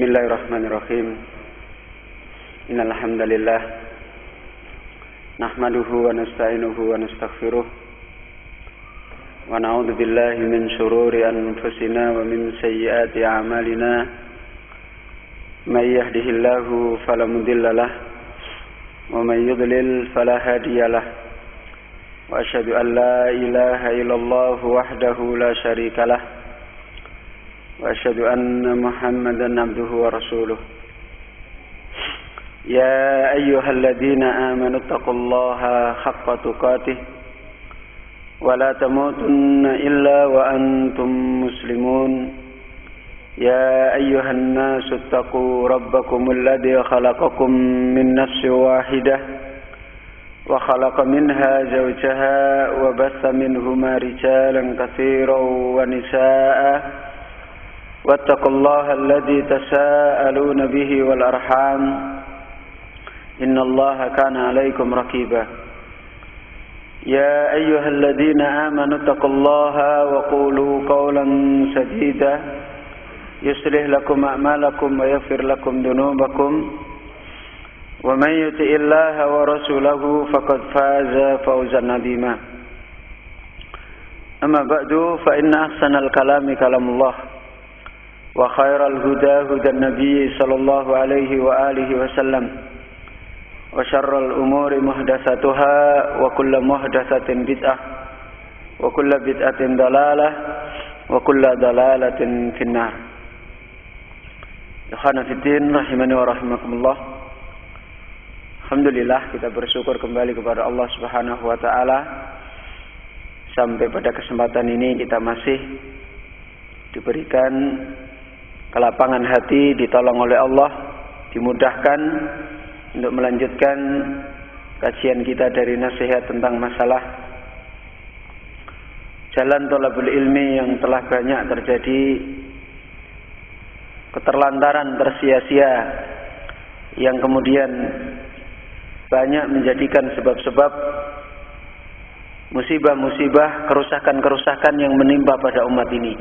Bismillahirrahmanirrahim. Innal hamdalillah nahmaduhu wa nasta'inuhu wa nastaghfiruh wa na'udzu billahi min shururi anfusina wa min sayyiati a'malina. May yahdihillahu fala mudilla lahu wa may yudlil fala hadiyalah. Wa asyhadu an la ilaha illallah wahdahu la syarikalah. Wa asyhadu anna Muhammadan abduhu wa rasuluh. Ya ayyuhalladzina amanu taqullaha haqqa tuqatih wa la tamutunna illa wa antum muslimun. Ya ayyuhan nasu taqu rabbakumul ladzi khalaqakum min nafsin wahidah wa khalaqa minha zawjaha wa batha minhuma rijalan katsiran wa nisaa'a. Wattaqullaha alladzi tasaaluna bihi wal arham. Innallaha kana 'alaikum raqiba. Ya ayyuhalladzina amanu taqullaha wa qulu qawlan sadida yuslih lakum a'malakum wa yaghfir lakum dhunubakum. Wa man yuti'illaha wa rasulahu faqad faza fawzan 'azima. Amma ba'du fa inna ahsanal kalami kalamullah wa khairal huda hudan nabiy sallallahu alaihi wa alihi wasallam wa syarrul umuri muhdatsatuha wa kullu muhdatsatin bid'ah wa kullu bid'atin dalalah wa kullu dalalatin finnar. Ikhwana fiddin rahimani wa rahimakumullah. Alhamdulillah, kita bersyukur kembali kepada Allah Subhanahu wa taala. Sampai pada kesempatan ini kita masih diberikan kelapangan hati, ditolong oleh Allah, dimudahkan untuk melanjutkan kajian kita dari nasihat tentang masalah jalan thalabul ilmi yang telah banyak terjadi keterlantaran, tersia-sia, yang kemudian banyak menjadikan sebab-sebab musibah-musibah, kerusakan-kerusakan yang menimpa pada umat ini.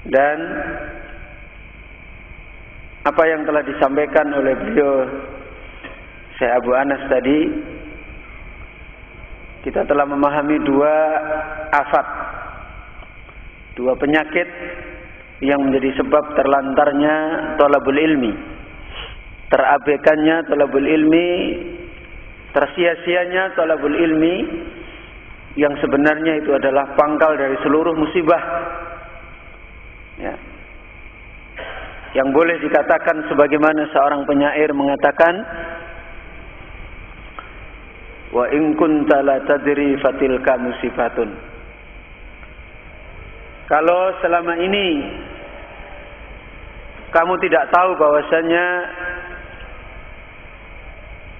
Dan apa yang telah disampaikan oleh beliau Syekh Abu Anas tadi, kita telah memahami dua afat, dua penyakit yang menjadi sebab terlantarnya thalabul ilmi, terabaikannya thalabul ilmi, tersia-sianya thalabul ilmi, yang sebenarnya itu adalah pangkal dari seluruh musibah. Ya. Yang boleh dikatakan sebagaimana seorang penyair mengatakan, wa in kunta la tadri fatilka musibatun. Kalau selama ini kamu tidak tahu bahwasanya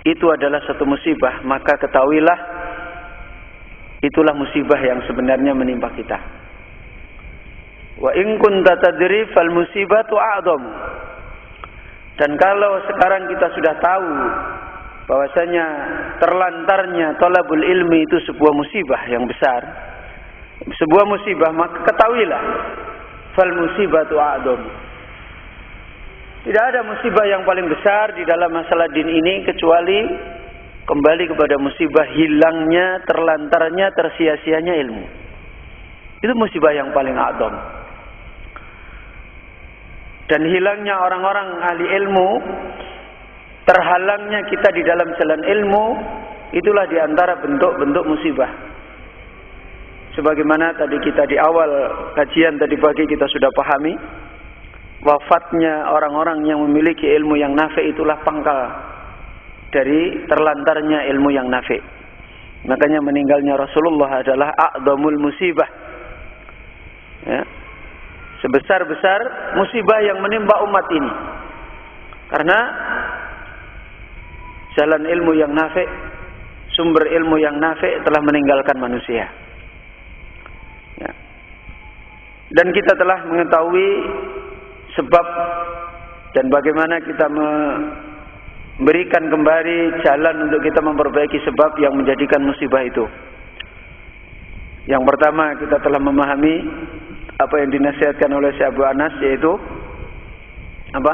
itu adalah satu musibah, maka ketahuilah itulah musibah yang sebenarnya menimpa kita. Wa in kunta tadri fal musibatu a'dham. Dan kalau sekarang kita sudah tahu bahwasanya terlantarnya thalabul ilmi itu sebuah musibah yang besar, sebuah musibah, maka ketahuilah fal musibatu a'dham. Tidak ada musibah yang paling besar di dalam masalah din ini kecuali kembali kepada musibah hilangnya, terlantarnya, tersia-sianya ilmu. Itu musibah yang paling a'dham. Dan hilangnya orang-orang ahli ilmu, terhalangnya kita di dalam jalan ilmu, itulah diantara bentuk-bentuk musibah. Sebagaimana tadi kita di awal kajian tadi pagi kita sudah pahami, wafatnya orang-orang yang memiliki ilmu yang nafi itulah pangkal dari terlantarnya ilmu yang nafi. Makanya meninggalnya Rasulullah adalah a'dhamul musibah. Ya. Sebesar-besar musibah yang menimpa umat ini. Karena jalan ilmu yang nafi', sumber ilmu yang nafi' telah meninggalkan manusia. Ya. Dan kita telah mengetahui sebab dan bagaimana kita memberikan kembali jalan untuk kita memperbaiki sebab yang menjadikan musibah itu. Yang pertama, kita telah memahami apa yang dinasihatkan oleh Syekh Abu Anas, yaitu apa?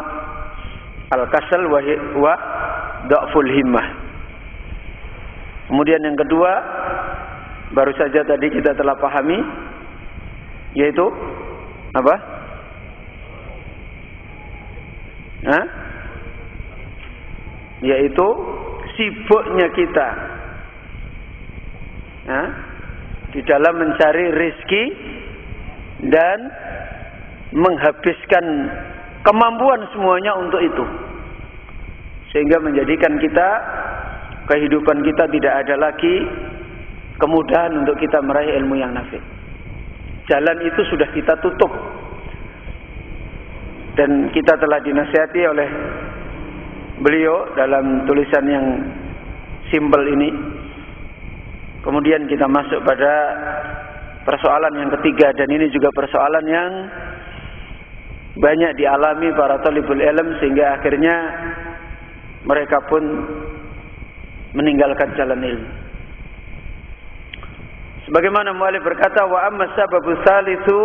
Al-kasal wa dha'ful himmah. Kemudian yang kedua, baru saja tadi kita telah pahami, yaitu apa? Yaitu sibuknya kita di dalam mencari rezeki dan menghabiskan kemampuan semuanya untuk itu, sehingga menjadikan kehidupan kita tidak ada lagi kemudahan untuk kita meraih ilmu yang nafi'. Jalan itu sudah kita tutup, dan kita telah dinasihati oleh beliau dalam tulisan yang simpel ini. Kemudian kita masuk pada persoalan yang ketiga, dan ini juga persoalan yang banyak dialami para talibul ilm, sehingga akhirnya mereka pun meninggalkan jalan ilmu. Sebagaimana muallif berkata, wa amma sababu tsalitsu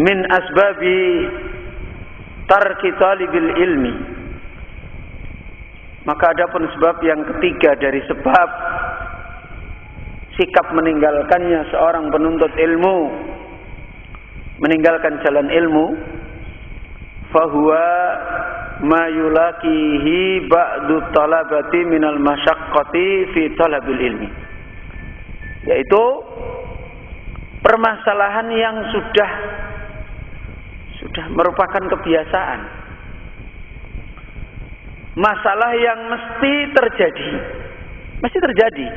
min asbabi tarki talibil ilmi. Maka adapun sebab yang ketiga dari sebab sikap meninggalkannya seorang penuntut ilmu, meninggalkan jalan ilmu, fahuwa ma yulaqihi ba'du talabati minal masyaqqati fi talabil ilmi, yaitu permasalahan yang sudah merupakan kebiasaan, masalah yang mesti terjadi,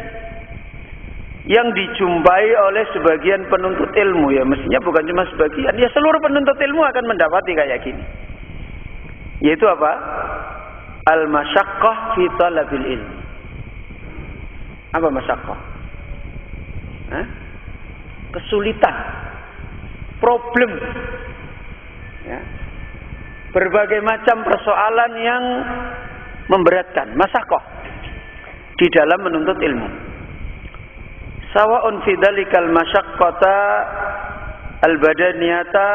yang dijumpai oleh sebagian penuntut ilmu. Ya mestinya bukan cuma sebagian, ya seluruh penuntut ilmu akan mendapati kayak gini. Yaitu apa? Al-masyaqqah fi talabil ilmi. Apa masyaqqah? Kesulitan, problem, ya. Berbagai macam persoalan yang memberatkan, masyaqqah di dalam menuntut ilmu. Sawa'un fi dzalikal masyaqqata al-badaniyata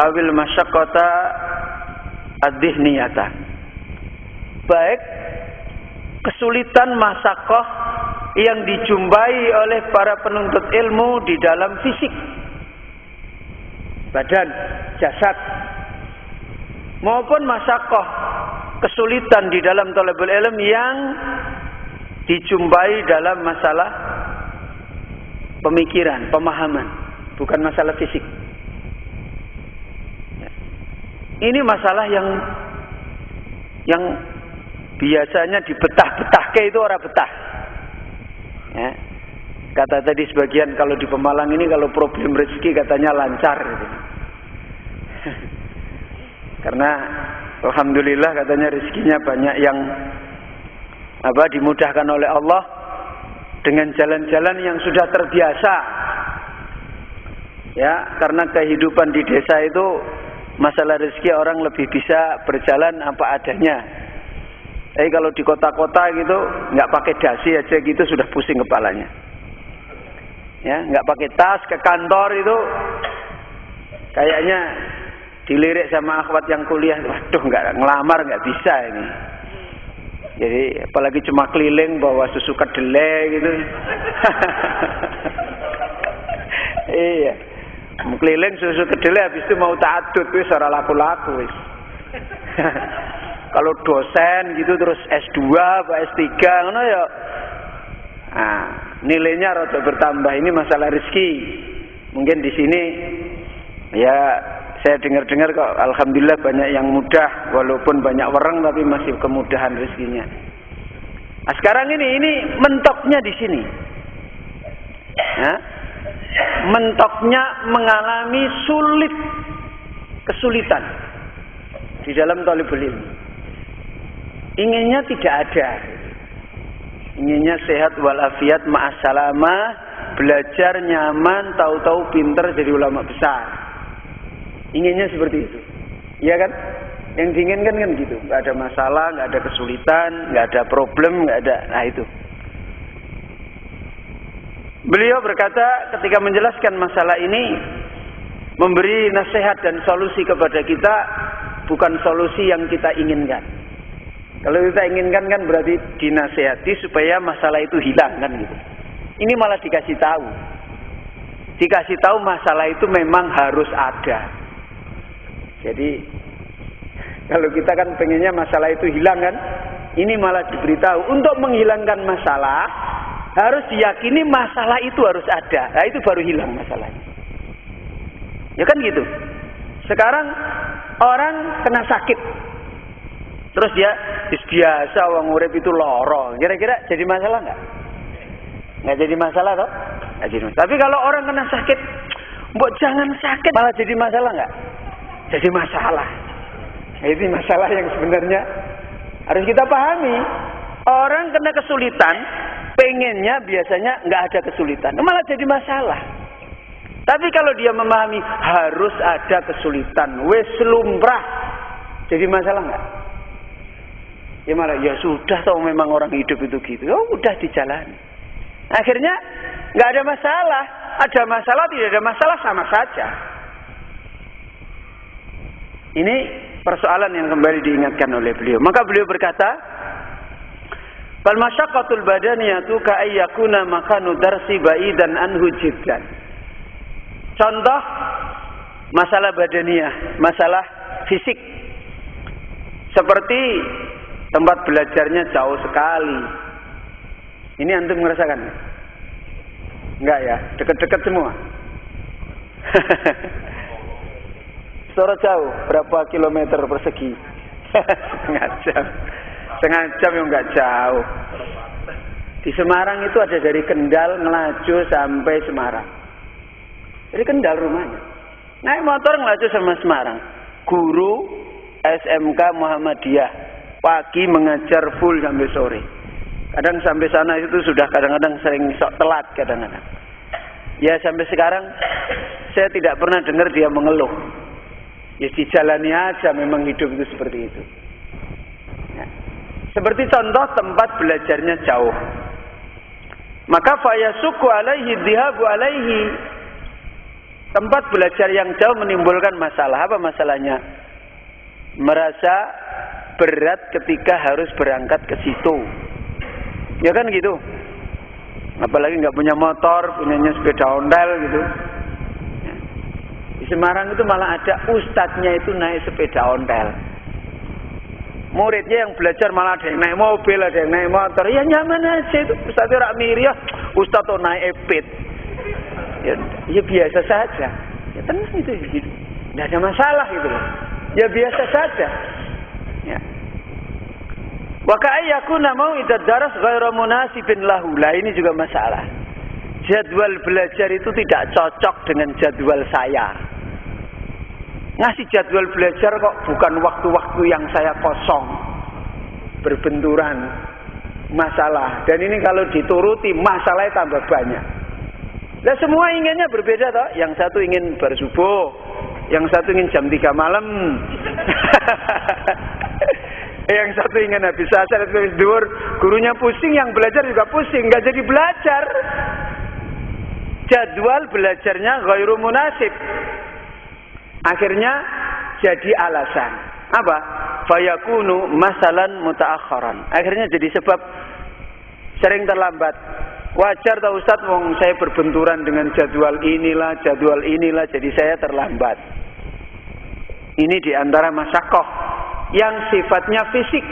awil masyaqqata ad-dhihniyata. Baik kesulitan masyaqqah yang dijumpai oleh para penuntut ilmu di dalam fisik, badan, jasad, maupun masyaqqah, kesulitan di dalam thalabul ilm yang dijumpai dalam masalah pemikiran, pemahaman, bukan masalah fisik. Ini masalah yang biasanya dibetah-betah, itu orang betah. Ya. Kata tadi sebagian, kalau di Pemalang ini kalau problem rezeki katanya lancar gitu. Karena alhamdulillah katanya rezekinya banyak yang dimudahkan oleh Allah dengan jalan-jalan yang sudah terbiasa. Ya, karena kehidupan di desa itu masalah rezeki orang lebih bisa berjalan apa adanya. Tapi kalau di kota-kota gitu nggak pakai dasi aja gitu sudah pusing kepalanya. Ya, nggak pakai tas ke kantor itu kayaknya dilirik sama akhwat yang kuliah, waduh nggak ngelamar nggak bisa ini. Jadi apalagi cuma keliling bawa susu kedelai gitu. Iya, keliling susu kedelai habis itu mau ta'adud wis ora laku-laku wis. Kalau dosen gitu terus S2 apa S3 ngono ya. Nilainya rada bertambah. Ini masalah rezeki. Mungkin di sini ya saya dengar-dengar kok alhamdulillah banyak yang mudah, walaupun banyak orang tapi masih kemudahan rezekinya. Nah, sekarang ini mentoknya di sini. Mentoknya mengalami kesulitan di dalam thalabul ilmi. Inginnya tidak ada, inginnya sehat walafiat ma'assalamah, belajar nyaman, tahu-tahu pinter jadi ulama besar. Inginnya seperti itu, iya kan? Yang diinginkan kan gitu, nggak ada masalah, nggak ada kesulitan, nggak ada problem, nggak ada. Nah itu. Beliau berkata ketika menjelaskan masalah ini, memberi nasihat dan solusi kepada kita, bukan solusi yang kita inginkan. Kalau kita inginkan kan berarti dinasehati supaya masalah itu hilang kan gitu. Ini malah dikasih tahu. Dikasih tahu masalah itu memang harus ada. Jadi kalau kita kan pengennya masalah itu hilang kan, ini malah diberitahu untuk menghilangkan masalah harus diyakini masalah itu harus ada. Nah itu baru hilang masalahnya. Ya kan gitu. Sekarang orang kena sakit, terus dia biasa orang urip itu loro. Kira-kira jadi masalah nggak? Nggak jadi masalah toh? Nggak jadi masalah. Tapi kalau orang kena sakit, mbok jangan sakit, malah jadi masalah nggak? Jadi masalah. Nah, ini masalah yang sebenarnya harus kita pahami. Orang kena kesulitan, pengennya biasanya nggak ada kesulitan, malah jadi masalah. Tapi kalau dia memahami harus ada kesulitan, wes lumrah, jadi masalah nggak? Ya malah ya sudah, tahu memang orang hidup itu gitu, oh udah dijalani. Akhirnya nggak ada masalah, ada masalah tidak ada masalah sama saja. Ini persoalan yang kembali diingatkan oleh beliau. Maka beliau berkata, "Fal masyaqqatul badaniyatu ka ayyakuna makanu darsi ba'idan anhu jiddan." Contoh masalah badaniyah, masalah fisik. Seperti tempat belajarnya jauh sekali. Ini antum merasakan? Enggak ya, dekat-dekat semua. Secara jauh, berapa kilometer persegi? Setengah jam yang enggak jauh. Di Semarang itu ada dari Kendal ngelaju sampai Semarang. Dari Kendal rumahnya. Naik motor ngelaju sama Semarang. Guru SMK Muhammadiyah. Pagi mengajar full sampai sore. Kadang sampai sana itu sudah kadang-kadang sering sok telat kadang-kadang. Ya sampai sekarang saya tidak pernah dengar dia mengeluh. Ya dijalani aja, memang hidup itu seperti itu. Ya. Seperti contoh tempat belajarnya jauh. Maka fayasuku alaihi dhihabu alaihi. Tempat belajar yang jauh menimbulkan masalah. Apa masalahnya? Merasa berat ketika harus berangkat ke situ. Ya kan gitu. Apalagi nggak punya motor, punyanya sepeda ondel gitu. Di Semarang itu malah ada ustadznya itu naik sepeda ontel. Muridnya yang belajar malah ada yang naik mobil, ada yang naik motor. Ya nyaman aja itu. Ustadznya rak miri ya, ustadz tuh naik epit. Ya biasa saja. Ya tenang itu. Tidak ada masalah gitu loh. Ya biasa saja. Ya. Wa ka'ayyakuna mau'idad daras ghairu munasibin lahu. Lah ini juga masalah. Jadwal belajar itu tidak cocok dengan jadwal saya. Ngasih jadwal belajar kok bukan waktu-waktu yang saya kosong. Berbenturan masalah. Dan ini kalau dituruti masalahnya tambah banyak. Nah semua inginnya berbeda toh. Yang satu ingin bersubuh, yang satu ingin jam 3 malam. Yang satu ingin habis asar, habis duhur. Gurunya pusing, yang belajar juga pusing, nggak jadi belajar. Jadwal belajarnya ghairu munasib. Akhirnya jadi alasan. Apa? Fayakunu masalan muta'akharan. Akhirnya jadi sebab sering terlambat. Wajar tak Ustaz, wong saya berbenturan dengan jadwal inilah, jadi saya terlambat. Ini diantara masyaqqah yang sifatnya fisik.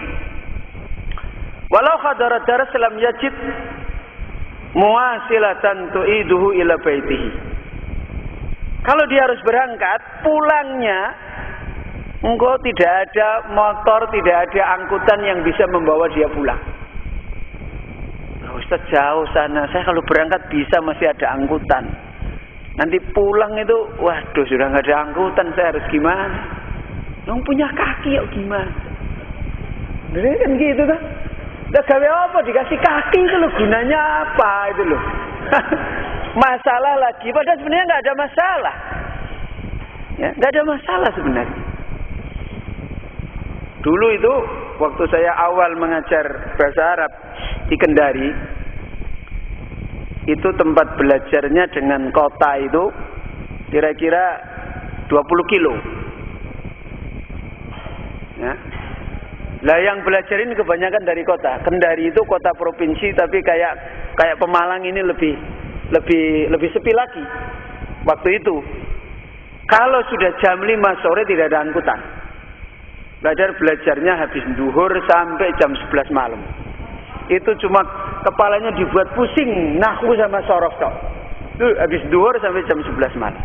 Walau khadarat daras lam yajid muwasilatan tu'iduhu ila baitihi. Kalau dia harus berangkat, pulangnya engkau tidak ada motor, tidak ada angkutan yang bisa membawa dia pulang. Ustaz jauh sana, saya kalau berangkat bisa masih ada angkutan. Nanti pulang itu, waduh sudah nggak ada angkutan, saya harus gimana? Yang punya kaki, yuk gimana? Bener kan gitu kan? Udah gawe apa? Dikasih kaki itu loh, gunanya apa itu loh? Masalah lagi, padahal sebenarnya nggak ada masalah. Ya, nggak ada masalah sebenarnya. Dulu itu waktu saya awal mengajar bahasa Arab di Kendari, itu tempat belajarnya dengan kota itu kira-kira 20 kilo. Ya. Lah yang belajar ini kebanyakan dari kota. Kendari itu kota provinsi, tapi kayak Pemalang ini lebih sepi lagi. Waktu itu, kalau sudah jam 5 sore tidak ada angkutan. Belajarnya habis duhur sampai jam 11 malam. Itu cuma kepalanya dibuat pusing, nahwu sama sorof tok. Itu habis duhur sampai jam 11 malam.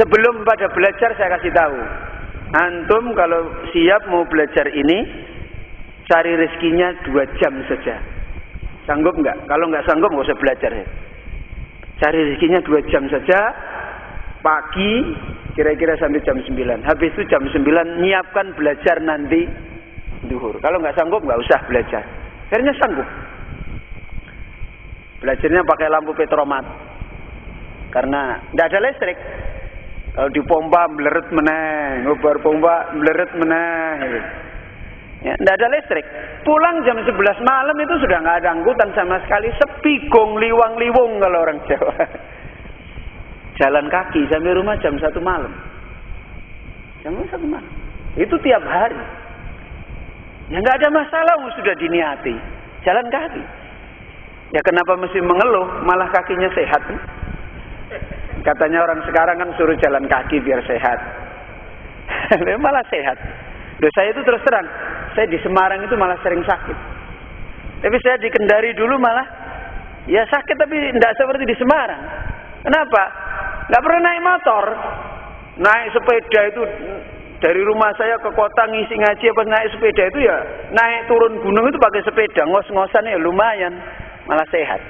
Sebelum pada belajar saya kasih tahu. Antum kalau siap mau belajar ini, cari rezekinya 2 jam saja. Sanggup enggak? Kalau enggak sanggup enggak usah belajar ya. Cari rezekinya 2 jam saja. Pagi kira-kira sampai jam 9. Habis itu jam 9 nyiapkan belajar nanti duhur. Kalau enggak sanggup enggak usah belajar. Akhirnya sanggup. Belajarnya pakai lampu petromat. Karena enggak ada listrik. Kalau dipompa meleret meneh, ngobar pompa meleret meneh. Ya, enggak ada listrik. Pulang jam 11 malam itu sudah enggak ada angkutan sama sekali, sepi gong liwang-liwung kalau orang Jawa. Jalan kaki sampai rumah jam 1 malam. Jam 1 malam. Itu tiap hari. Ya enggak ada masalah, sudah diniati. Jalan kaki. Ya kenapa mesti mengeluh, malah kakinya sehat. Katanya orang sekarang kan suruh jalan kaki biar sehat. Malah sehat. Loh, saya itu terus terang, saya di Semarang itu malah sering sakit. Tapi saya di Kendari dulu malah ya sakit, tapi tidak seperti di Semarang. Kenapa? Nggak pernah naik motor. Naik sepeda itu dari rumah saya ke kota ngisi ngaji apa naik sepeda itu ya naik turun gunung itu pakai sepeda, ngos-ngosan ya lumayan, malah sehat.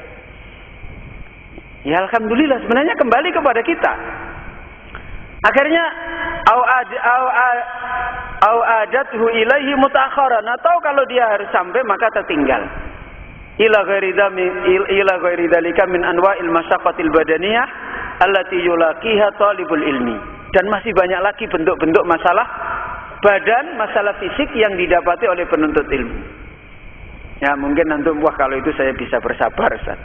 Ya alhamdulillah, sebenarnya kembali kepada kita. Akhirnya au adathu ilaihi mutaakharan, atau kalau dia harus sampai maka tertinggal. Ila ghairi dzalika min anwa'il masyaqqatil badaniyah allati yulaqiha talibul ilmi. Dan masih banyak lagi bentuk-bentuk masalah badan, masalah fisik yang didapati oleh penuntut ilmu. Ya mungkin antum, wah kalau itu saya bisa bersabar, Ustaz.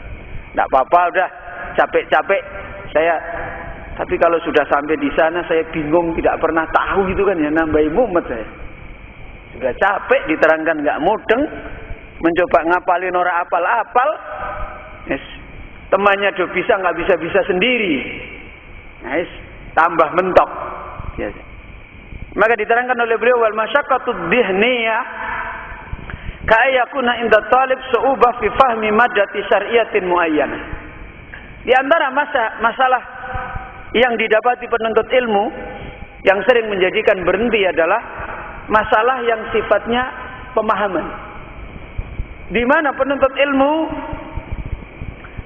Enggak apa-apa, udah capek-capek saya, tapi kalau sudah sampai di sana saya bingung, tidak pernah tahu itu kan ya, nambahi mumet saya. Sudah capek diterangkan nggak mudeng, mencoba ngapalin orang apal-apal, yes. Temannya do bisa nggak bisa sendiri, yes. Tambah mentok. Yes. Maka diterangkan oleh beliau wal masyaqqatud dhihniyah ka'ayakuna inda talib su'ubah fi fahmi maddati syar'iyatin muayyanah. Di antara masalah yang didapati penuntut ilmu yang sering menjadikan berhenti adalah masalah yang sifatnya pemahaman. Di mana penuntut ilmu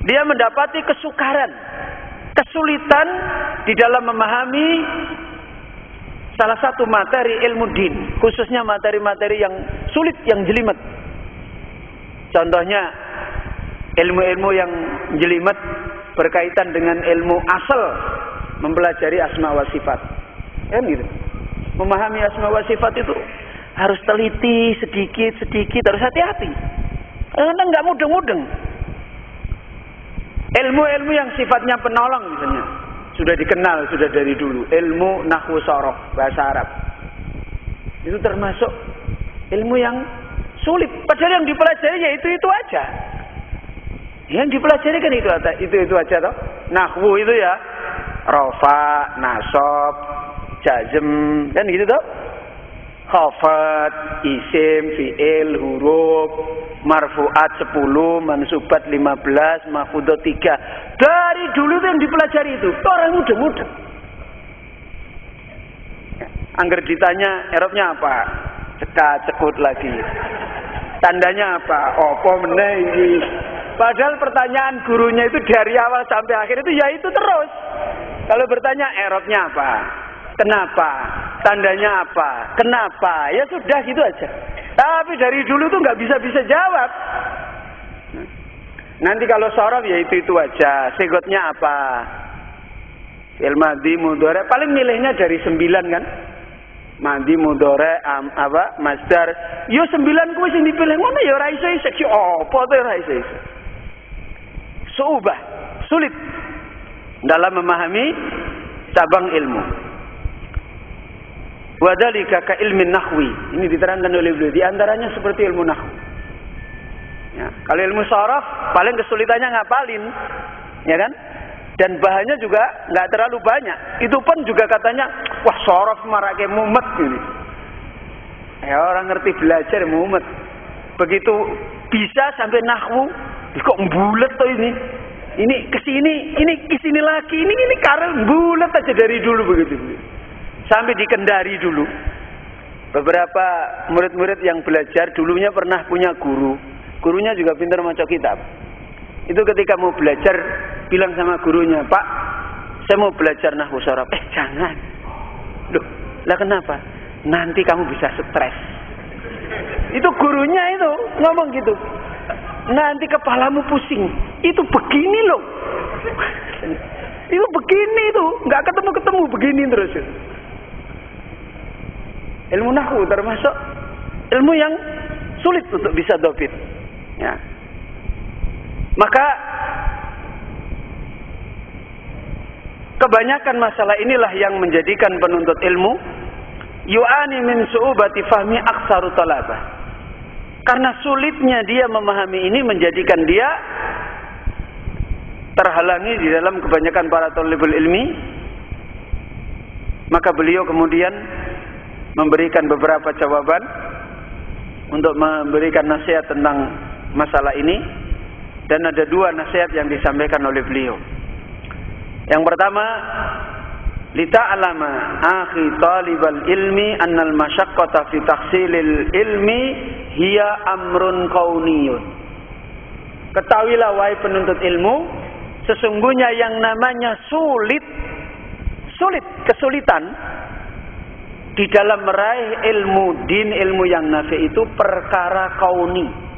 dia mendapati kesukaran, kesulitan di dalam memahami salah satu materi ilmu din, khususnya materi-materi yang sulit, yang jelimet. Contohnya ilmu-ilmu yang jelimet berkaitan dengan ilmu asal, mempelajari asma wa sifat. Kan gitu. Memahami asma wa sifat itu harus teliti sedikit, harus hati-hati. Karena enggak mudeng-mudeng. Ilmu-ilmu yang sifatnya penolong misalnya, sudah dikenal sudah dari dulu, ilmu nahwu sorof bahasa Arab. Itu termasuk ilmu yang sulit, padahal yang dipelajari ya itu aja. Yang dipelajari kan itu aja toh. Nahwu itu ya rafa, nasab, jazm, kan gitu toh. Khafat, isim, fi'il, huruf, marfu'at 10, mansubat 15, mafudot 3. Dari dulu itu yang dipelajari itu. Orang muda-muda. Angger ditanya, Arabnya apa? Cekut lagi. Tandanya apa? Apa meneh iki? Padahal pertanyaan gurunya itu dari awal sampai akhir itu ya itu terus. Kalau bertanya Arabnya apa? Kenapa? Tandanya apa? Kenapa? Ya sudah gitu aja. Tapi dari dulu tuh nggak bisa jawab. Nanti kalau sorof ya itu aja. Sigotnya apa? Fi'il madhi mudhari. Paling milihnya dari 9 kan? Madhi mudhari masdar. Yo 9 kuwi sing dipilih ngono ya ora iso-iso. Apa to ora iso-iso. Su'ubah, sulit dalam memahami cabang ilmu. Wadhalika ka ilmin nahwi. Ini diterangkan oleh beliau. Di antaranya seperti ilmu nahwu. Ya, kalau ilmu sharaf paling kesulitannya ngapalin, ya kan? Dan bahannya juga nggak terlalu banyak. Itu pun juga katanya, wah sharaf marake mumet ini. Ya orang ngerti belajar mumet. Begitu bisa sampai nahwu, kok bulet tuh ini. Ini kesini lagi, ini karena bulet aja dari dulu begitu. Sampai di Kendari dulu. Beberapa murid-murid yang belajar dulunya pernah punya guru. Gurunya juga pintar maca kitab. Itu ketika mau belajar bilang sama gurunya, "Pak, saya mau belajar nahwu sharaf." Jangan. Loh, lah kenapa? Nanti kamu bisa stres. Itu gurunya itu ngomong gitu. Nanti kepalamu pusing. Itu begini loh. Itu begini itu, nggak ketemu begini terus. Ilmu nahwu termasuk ilmu yang sulit untuk bisa dhabit. Ya. Maka kebanyakan masalah inilah yang menjadikan penuntut ilmu yu'ani min su'ubati fahmi aktsaru talabah. Karena sulitnya dia memahami ini menjadikan dia terhalangi di dalam kebanyakan para thalibul ilmi. Maka beliau kemudian memberikan beberapa jawaban untuk memberikan nasihat tentang masalah ini, dan ada dua nasihat yang disampaikan oleh beliau. Yang pertama, lita'lama akhi talibal ilmi annal masyaqqata fi tahsilil ilmi hiya amrun kauniyun. Ketahuilah wahai penuntut ilmu, sesungguhnya yang namanya kesulitan di dalam meraih ilmu din, ilmu yang nafi itu perkara kauni.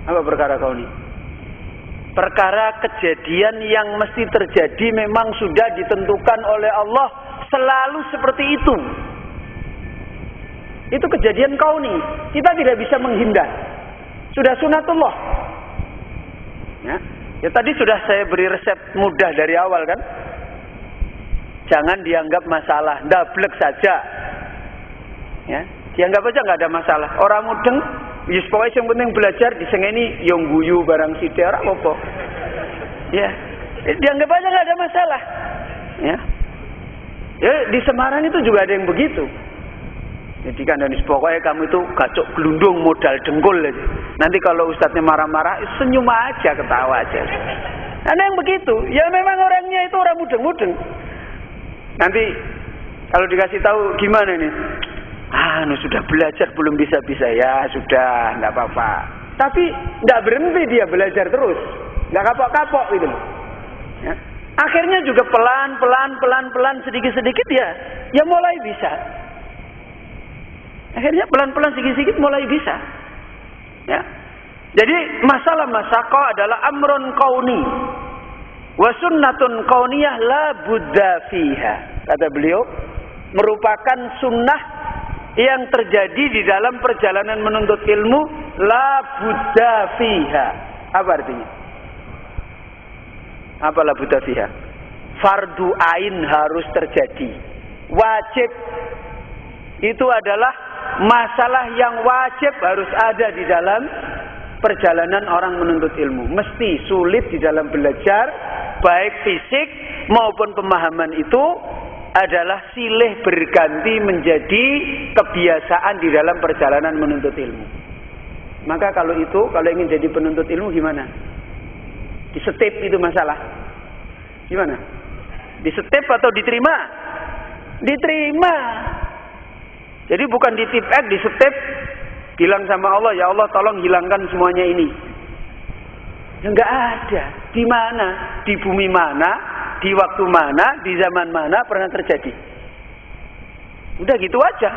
Apa perkara kauni? Perkara kejadian yang mesti terjadi, memang sudah ditentukan oleh Allah selalu seperti itu. Itu kejadian kauni. Kita tidak bisa menghindar. Sudah sunatullah. Ya tadi sudah saya beri resep mudah dari awal kan? Jangan dianggap masalah, ndablek saja. Ya, dianggap aja nggak ada masalah. Orang mudeng, wis pokoke sing penting belajar, disengeni yang guyu barang sithik ora apa-apa. Ya, dianggap aja nggak ada masalah. Ya, di Semarang itu juga ada yang begitu. Jadi kan dan pokoknya kamu itu gacok gelundung modal dengkul aja. Nanti kalau ustadznya marah-marah, senyum aja, ketawa aja. Ada yang begitu. Ya memang orangnya itu orang mudeng-mudeng. Nanti kalau dikasih tahu gimana ini? Sudah belajar belum bisa-bisa, ya sudah, enggak apa-apa. Tapi enggak berhenti dia belajar terus. Enggak kapok-kapok gitu. Ya. Akhirnya juga pelan-pelan sedikit-sedikit ya mulai bisa. Akhirnya pelan-pelan sedikit-sedikit mulai bisa. Ya. Jadi masalah masyaqqah adalah amrun kauni. Wa sunnatun kauniyah la budda fiha. Kata beliau, merupakan sunnah yang terjadi di dalam perjalanan menuntut ilmu, la budda fiha. Apa artinya? Apa la budda fiha? Fardu ain harus terjadi. Wajib. Itu adalah masalah yang wajib harus ada di dalam perjalanan orang menuntut ilmu. Mesti sulit di dalam belajar, baik fisik maupun pemahaman itu adalah silih berganti menjadi kebiasaan di dalam perjalanan menuntut ilmu. Maka kalau ingin jadi penuntut ilmu gimana? Disetip itu masalah. Gimana? Disetip atau diterima? Diterima. Jadi bukan ditipek, disetip, bilang sama Allah, ya Allah tolong hilangkan semuanya ini. Enggak ada. Di mana? Di bumi mana? Di waktu mana? Di zaman mana pernah terjadi? Udah gitu aja.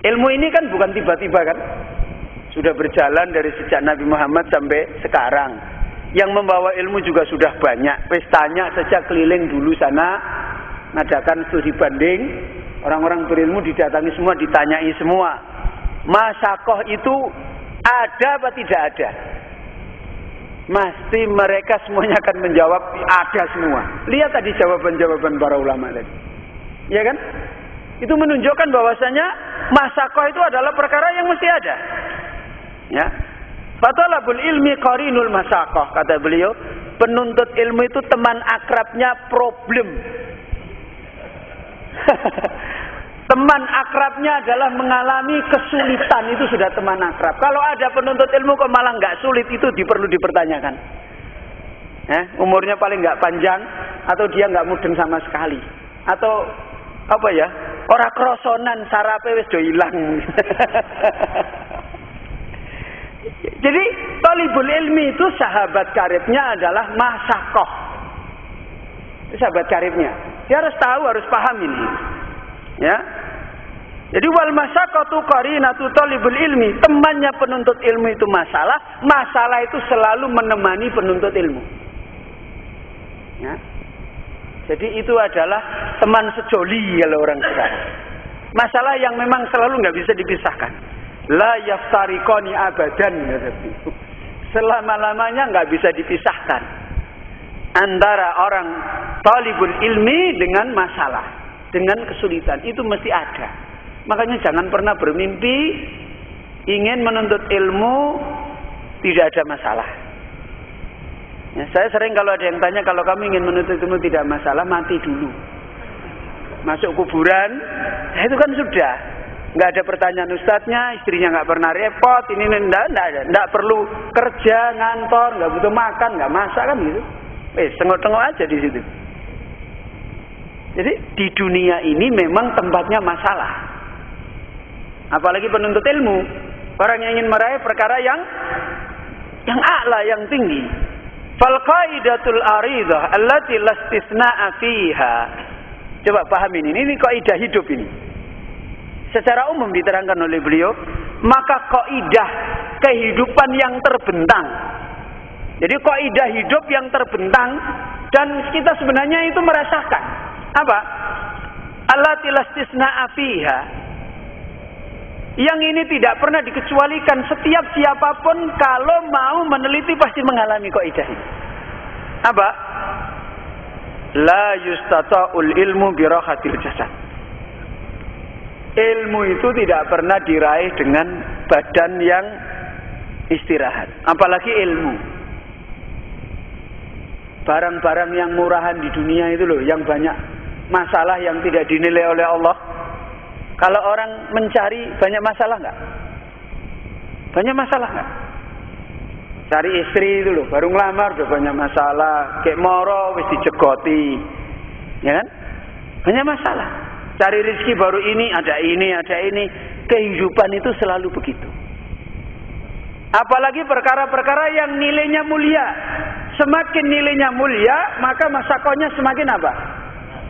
Ilmu ini kan bukan tiba-tiba kan? Sudah berjalan dari sejak Nabi Muhammad sampai sekarang. Yang membawa ilmu juga sudah banyak. Pestanya saja keliling dulu sana, ngadakan studi banding. Orang-orang berilmu didatangi semua, ditanyai semua. Masyaqqah itu ada apa tidak ada? Mesti mereka semuanya akan menjawab ada semua. Lihat tadi jawaban-jawaban para ulama tadi. Ya kan? Itu menunjukkan bahwasanya masakoh itu adalah perkara yang mesti ada. Ya. Fatalabul ilmi qarinul masakoh, kata beliau. Penuntut ilmu itu teman akrabnya problem. Teman akrabnya adalah mengalami kesulitan, itu sudah teman akrab. Kalau ada penuntut ilmu kok malah nggak sulit, itu perlu dipertanyakan. Umurnya paling nggak panjang, atau dia nggak mudeng sama sekali, atau apa ya, ora krosonan sarape wis do ilang. Jadi talibul ilmi itu sahabat karibnya adalah masakoh. Itu sahabat karibnya. Dia harus tahu, harus paham ini. Ya. Jadi wal masakotu qarinatu talibul ilmi. Temannya penuntut ilmu itu masalah. Masalah itu selalu menemani penuntut ilmu. Ya. Jadi itu adalah teman sejoli kalau orang sekarang. Masalah yang memang selalu nggak bisa dipisahkan. La yaftariqani abadan, selama-lamanya nggak bisa dipisahkan antara orang talibul ilmi dengan masalah, dengan kesulitan. Itu mesti ada. Makanya jangan pernah bermimpi ingin menuntut ilmu tidak ada masalah. Ya, saya sering kalau ada yang tanya, kalau kami ingin menuntut ilmu tidak masalah, mati dulu, masuk kuburan. Ya, itu kan sudah nggak ada pertanyaan ustadznya, istrinya nggak pernah repot, ini nggak perlu kerja, ngantor, nggak butuh makan, nggak masak kan gitu. Tengok-tengok aja di situ. Jadi di dunia ini memang tempatnya masalah. Apalagi penuntut ilmu, orang yang ingin meraih perkara yang a'la, yang tinggi. Fal qaidatul aridah allati lastisna'a fiha. Coba pahamin ini kaidah hidup ini. Secara umum diterangkan oleh beliau, maka kaidah kehidupan yang terbentang. Jadi kaidah hidup yang terbentang, dan kita sebenarnya itu merasakan apa? Allati lastisna'a fiha. Yang ini tidak pernah dikecualikan. Setiap siapapun kalau mau meneliti pasti mengalami kaidah ini. Apa? La yustata'ul ilmu birahatil jasad. Ilmu itu tidak pernah diraih dengan badan yang istirahat. Apalagi ilmu. Barang-barang yang murahan di dunia itu loh, yang banyak masalah yang tidak dinilai oleh Allah. Kalau orang mencari, banyak masalah nggak? Banyak masalah nggak? Cari istri itu loh, baru ngelamar udah banyak masalah. Kayak moro wis dijegoti, ya kan? Banyak masalah. Cari rezeki baru ini, ada ini, ada ini. Kehidupan itu selalu begitu. Apalagi perkara-perkara yang nilainya mulia. Semakin nilainya mulia, maka masakohnya semakin apa?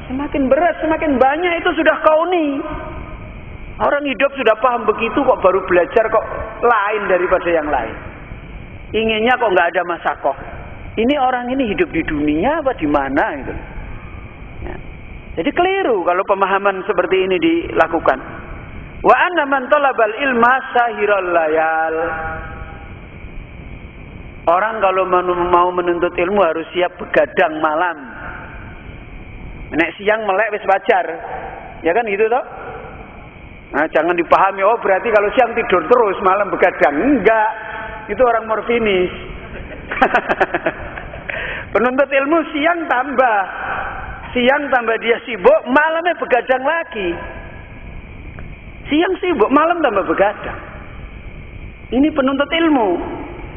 Semakin berat, semakin banyak. Itu sudah kauni. Orang hidup sudah paham begitu, kok baru belajar kok lain daripada yang lain. Inginnya kok nggak ada masakoh. Ini orang ini hidup di dunia apa di mana gitu. Ya. Jadi keliru kalau pemahaman seperti ini dilakukan. Wa anna man talabal ilma sahiral layal. Orang kalau mau menuntut ilmu harus siap begadang malam. Nek siang melek wis wajar. Ya kan gitu toh? Nah, jangan dipahami oh berarti kalau siang tidur terus malam begadang. Enggak. Itu orang morfinis. Penuntut ilmu siang tambah. Siang tambah dia sibuk, malamnya begadang lagi. Siang sibuk, malam tambah begadang. Ini penuntut ilmu.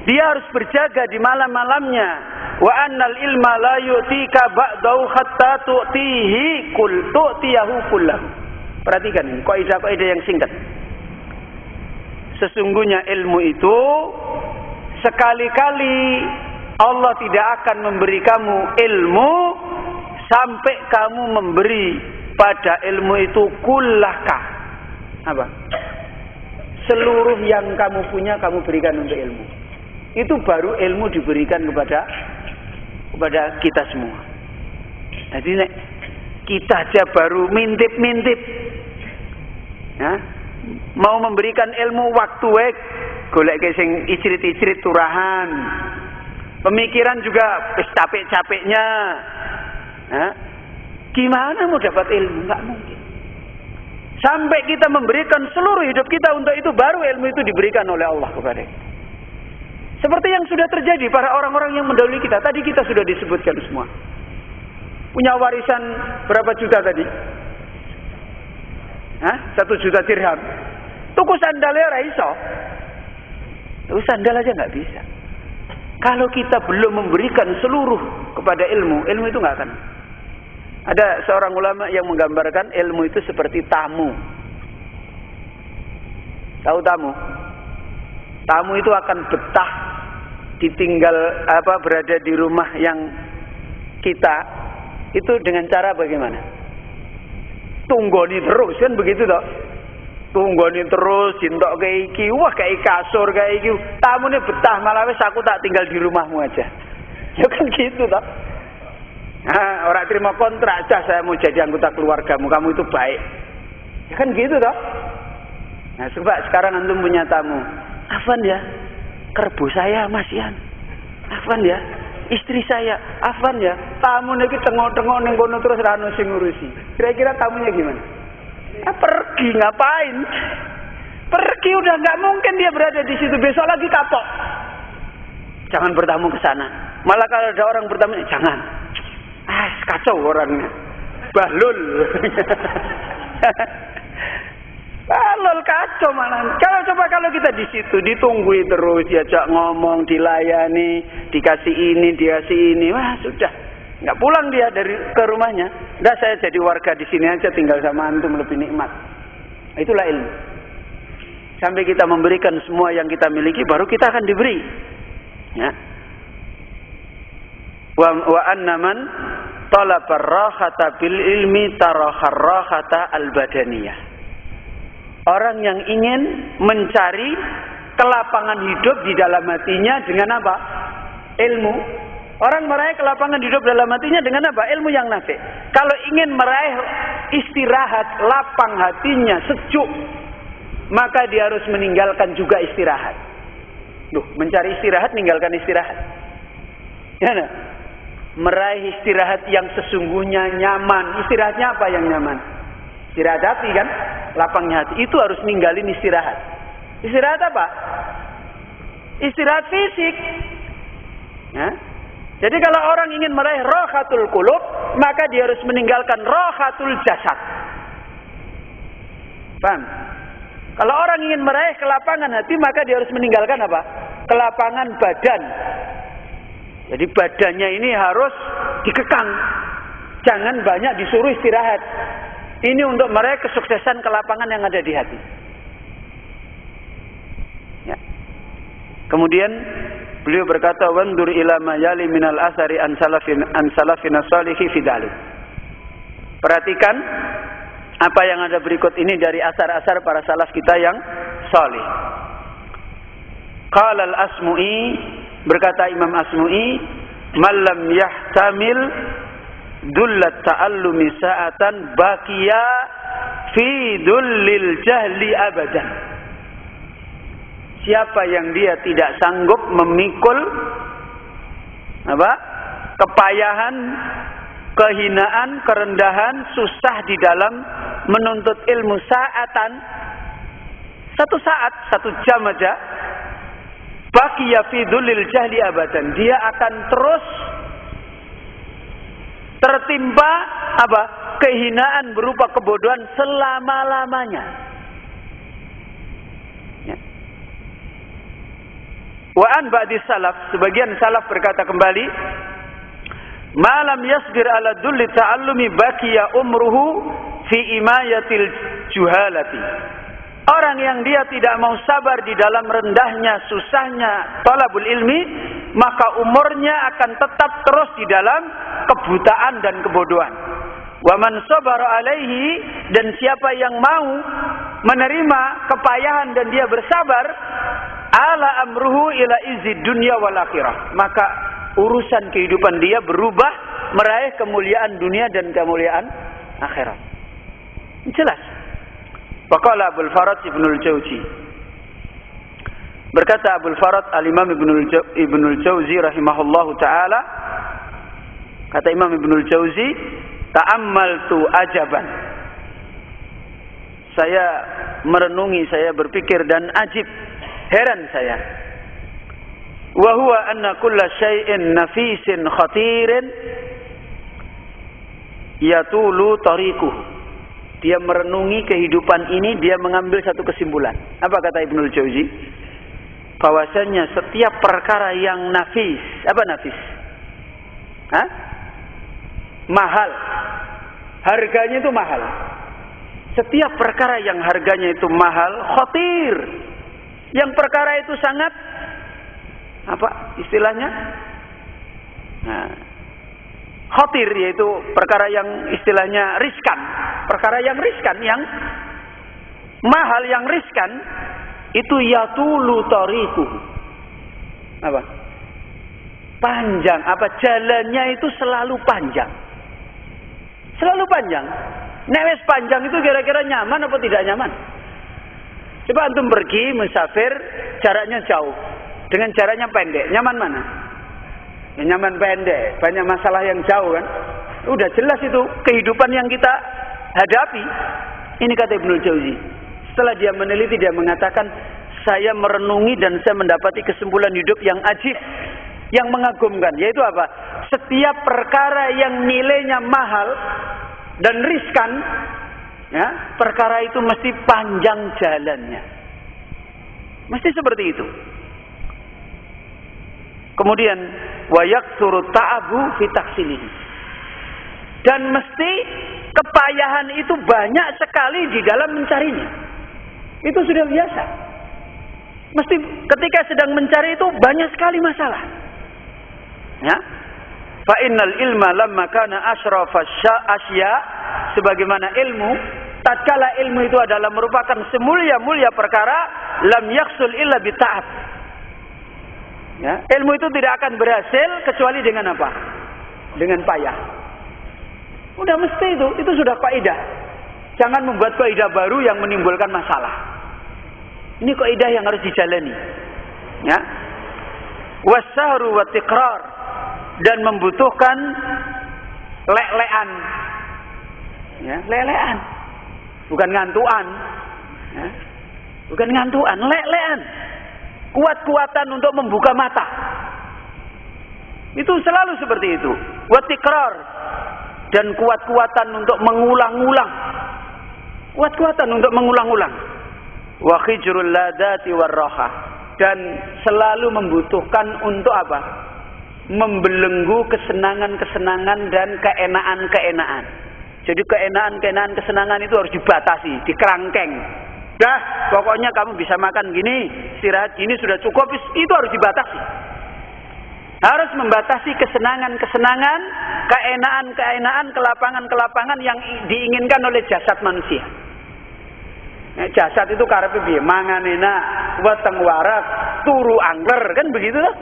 Dia harus berjaga di malam-malamnya. Wa annal ilma la yu'tika ba'dahu hatta tu'tihi tu'tiyahu kullahu. Perhatikan ini, kaidah-kaidah yang singkat. Sesungguhnya ilmu itu sekali-kali Allah tidak akan memberi kamu ilmu sampai kamu memberi pada ilmu itu kullaka. Apa? Seluruh yang kamu punya kamu berikan untuk ilmu. Itu baru ilmu diberikan kepada kita semua. Jadi nek kita aja baru mintip-mintip. Ya, mau memberikan ilmu waktu golek sing icrit-icrit turahan. Pemikiran juga capek-capeknya. Gimana mau dapat ilmu? Nggak mungkin. Sampai kita memberikan seluruh hidup kita untuk itu, baru ilmu itu diberikan oleh Allah kepada kita. Seperti yang sudah terjadi para orang-orang yang mendahului kita. Tadi kita sudah disebutkan semua. Punya warisan berapa juta tadi? 1 juta dirham. Tuku sandal ya ora iso. Tuku sandal aja nggak bisa. Kalau kita belum memberikan seluruh kepada ilmu, ilmu itu nggak akan. Ada seorang ulama yang menggambarkan ilmu itu seperti tamu. Tahu tamu? Tamu itu akan betah ditinggal berada di rumah yang kita itu dengan cara bagaimana? Tunggoni terus kan begitu toh? Tunggoni terus cintok kayak iki, wah kayak kasur kayak iki. Tamune betah malah wis aku tak tinggal di rumahmu aja. Ya kan gitu toh? Orang terima kontrak aja, saya mau jadi anggota keluargamu, kamu itu baik. Ya kan gitu toh? Nah, coba sekarang antum punya tamu. Afwan ya, kerbu saya Mas Yan. Afwan ya, istri saya. Afwan ya, tamu niki tengok-tengok ning kono terus ra ono sing ngurusi. Kira-kira tamunya gimana? Pergi ngapain? Pergi udah nggak mungkin dia berada di situ, besok lagi kapok. Jangan bertamu ke sana. Malah kalau ada orang bertamu, jangan. Kacau orangnya. Bahlul. Bahlul kacau malah. Kalau kita di situ ditunggui terus, diajak ngomong, dilayani, dikasih ini, wah sudah. Nggak pulang dia ke rumahnya. Udah saya jadi warga di sini aja, tinggal sama antum lebih nikmat. Itulah ilmu. Sampai kita memberikan semua yang kita miliki, baru kita akan diberi. Ya. Wa anna man talaba ar-rahata bil ilmi taraha ar-rahata al-badaniyah. Orang yang ingin mencari kelapangan hidup di dalam hatinya dengan apa? Ilmu. Orang meraih kelapangan hidup dalam hatinya dengan apa? Ilmu yang nafi'. Kalau ingin meraih istirahat, lapang hatinya, sejuk, maka dia harus meninggalkan juga istirahat. Mencari istirahat, meninggalkan istirahat. Ya, nah? Meraih istirahat yang sesungguhnya nyaman. Istirahatnya apa yang nyaman? Istirahat hati kan? Lapangnya hati. Itu harus ninggalin istirahat. Istirahat apa? Istirahat fisik. Ya? Jadi kalau orang ingin meraih rohatul qulub, maka dia harus meninggalkan rohatul jasad. Paham? Kalau orang ingin meraih kelapangan hati, maka dia harus meninggalkan apa? Kelapangan badan. Jadi badannya ini harus dikekang. Jangan banyak disuruh istirahat. Ini untuk meraih kesuksesan kelapangan yang ada di hati. Ya. Kemudian beliau berkata, "Wandur ila ma yali minal asari an salafina shalihi fi dzalik." Perhatikan apa yang ada berikut ini dari asar-asar para salaf kita yang salih. Qala al-Asmu'i, berkata Imam Asmu'i, "Man lam yahtamil dullat ta'allumi sa'atan baqiya fi dullil jahli abadan." Siapa yang dia tidak sanggup memikul kepayahan, kehinaan, kerendahan, susah di dalam menuntut ilmu sa'atan, 1 saat, 1 jam aja, baqiya fi dullil jahli abadan, dia akan terus tertimpa kehinaan berupa kebodohan selama-lamanya. Ya. Wa an ba'di salaf, sebagian salaf berkata kembali, "Malam yasbir ala dulli ta'allumi baqiya umruhu fi imayatil juhalati." Orang yang dia tidak mau sabar di dalam rendahnya, susahnya talabul ilmi, maka umurnya akan tetap terus di dalam kebutaan dan kebodohan. Wa man sabara alaihi, dan siapa yang mau menerima kepayahan dan dia bersabar, ala amruhu ila izid dunya wal akhirah, maka urusan kehidupan dia berubah meraih kemuliaan dunia dan kemuliaan akhirat. Jelas. Faqala Abul Farad Ibnul Jauzi, berkata Abul Farad al-Imam Ibnul Jauzi rahimahullahu taala, kata Imam Ibnul Jauzi, ta'ammaltu ajaban, Saya merenungi, saya berpikir dan ajib, heran saya. Wa huwa anna kulla syai'in nafisin khatirin yatulu tariquh. Dia merenungi kehidupan ini, dia mengambil satu kesimpulan. Apa kata Ibnul Jauzi? Bahwasanya setiap perkara yang nafis, apa nafis? Hah? Mahal. Harganya itu mahal. Setiap perkara yang harganya itu mahal, khatir. Yang perkara itu sangat apa istilahnya? Nah, khatir yaitu perkara yang istilahnya riskan. Perkara yang riskan, yang mahal, yang riskan itu yatulu tariquh. Apa? Panjang, apa jalannya itu selalu panjang. Selalu panjang. Nek wis panjang itu kira-kira nyaman apa tidak nyaman? Coba antum pergi musafir jaraknya jauh dengan jaraknya pendek, nyaman mana? Ya, nyaman pendek, banyak masalah yang jauh kan? Udah jelas itu kehidupan yang kita hadapi. Ini kata Ibnul Jauzi. Setelah dia meneliti, dia mengatakan, saya merenungi dan saya mendapati kesimpulan hidup yang ajib, yang mengagumkan. Yaitu apa? Setiap perkara yang nilainya mahal dan riskan, ya, perkara itu mesti panjang jalannya. Mesti seperti itu. Kemudian wa yaksuru ta'abu fi taksilihi. Dan mesti kepayahan itu banyak sekali di dalam mencarinya. Itu sudah biasa. Mesti ketika sedang mencari itu banyak sekali masalah. Ya. Fa innal ilma lamma kana asrafa asya, sebagaimana ilmu, tatkala ilmu itu adalah merupakan semulia-mulia perkara, lam yaksul illa bi ta'ab. Ya, ilmu itu tidak akan berhasil kecuali dengan apa? Dengan payah. Udah mesti itu sudah kaidah. Jangan membuat kaidah baru yang menimbulkan masalah. Ini kaidah yang harus dijalani. Ya. Wasahru wa tiqrar, dan membutuhkan lelean. Ya, lelean. Bukan ngantuan. Ya. Bukan ngantuan, lelean. Kuat-kuatan untuk membuka mata. Itu selalu seperti itu. Wa tiqrar, dan kuat-kuatan untuk mengulang-ulang. Kuat-kuatan untuk mengulang-ulang. Wa khijrul ladati warraha, dan selalu membutuhkan untuk apa? Membelenggu kesenangan-kesenangan dan keenaan-keenaan. Jadi keenaan-keenaan, kesenangan itu harus dibatasi, dikerangkeng. Dah, pokoknya kamu bisa makan gini, istirahat gini sudah cukup, itu harus dibatasi. Harus membatasi kesenangan-kesenangan, keenaan-keenaan, kelapangan-kelapangan yang diinginkan oleh jasad manusia. Jasad itu karepe piye? Mangan enak, weteng waras, turu angler, kan begitu loh.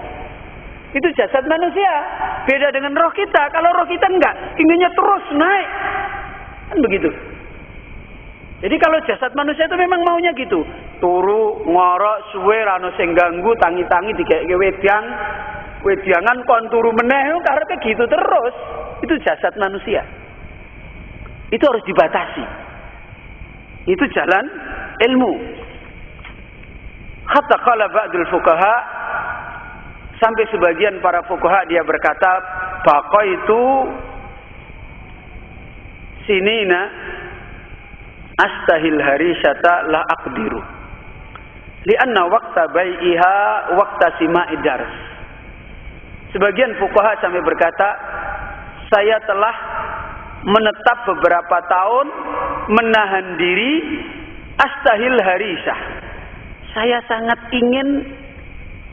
Itu jasad manusia. Beda dengan roh kita. Kalau roh kita enggak, inginnya terus naik. Kan begitu. Jadi kalau jasad manusia itu memang maunya gitu. Turu, ngorok, suwe, rano sing ganggu, tangi-tangi dikeke wedang. Wedangan kon turu meneh, karepe gitu terus. Itu jasad manusia. Itu harus dibatasi. Itu jalan ilmu. Hatta qala ba'dul fuqaha, sampai sebagian para fuqaha dia berkata, baqaitu sinina astahil harisata la aqdiru lianna waqta bai'iha waqta sima'id dars. Sebagian fuqaha sampai berkata, saya telah menetap beberapa tahun menahan diri astahil harisah. Saya sangat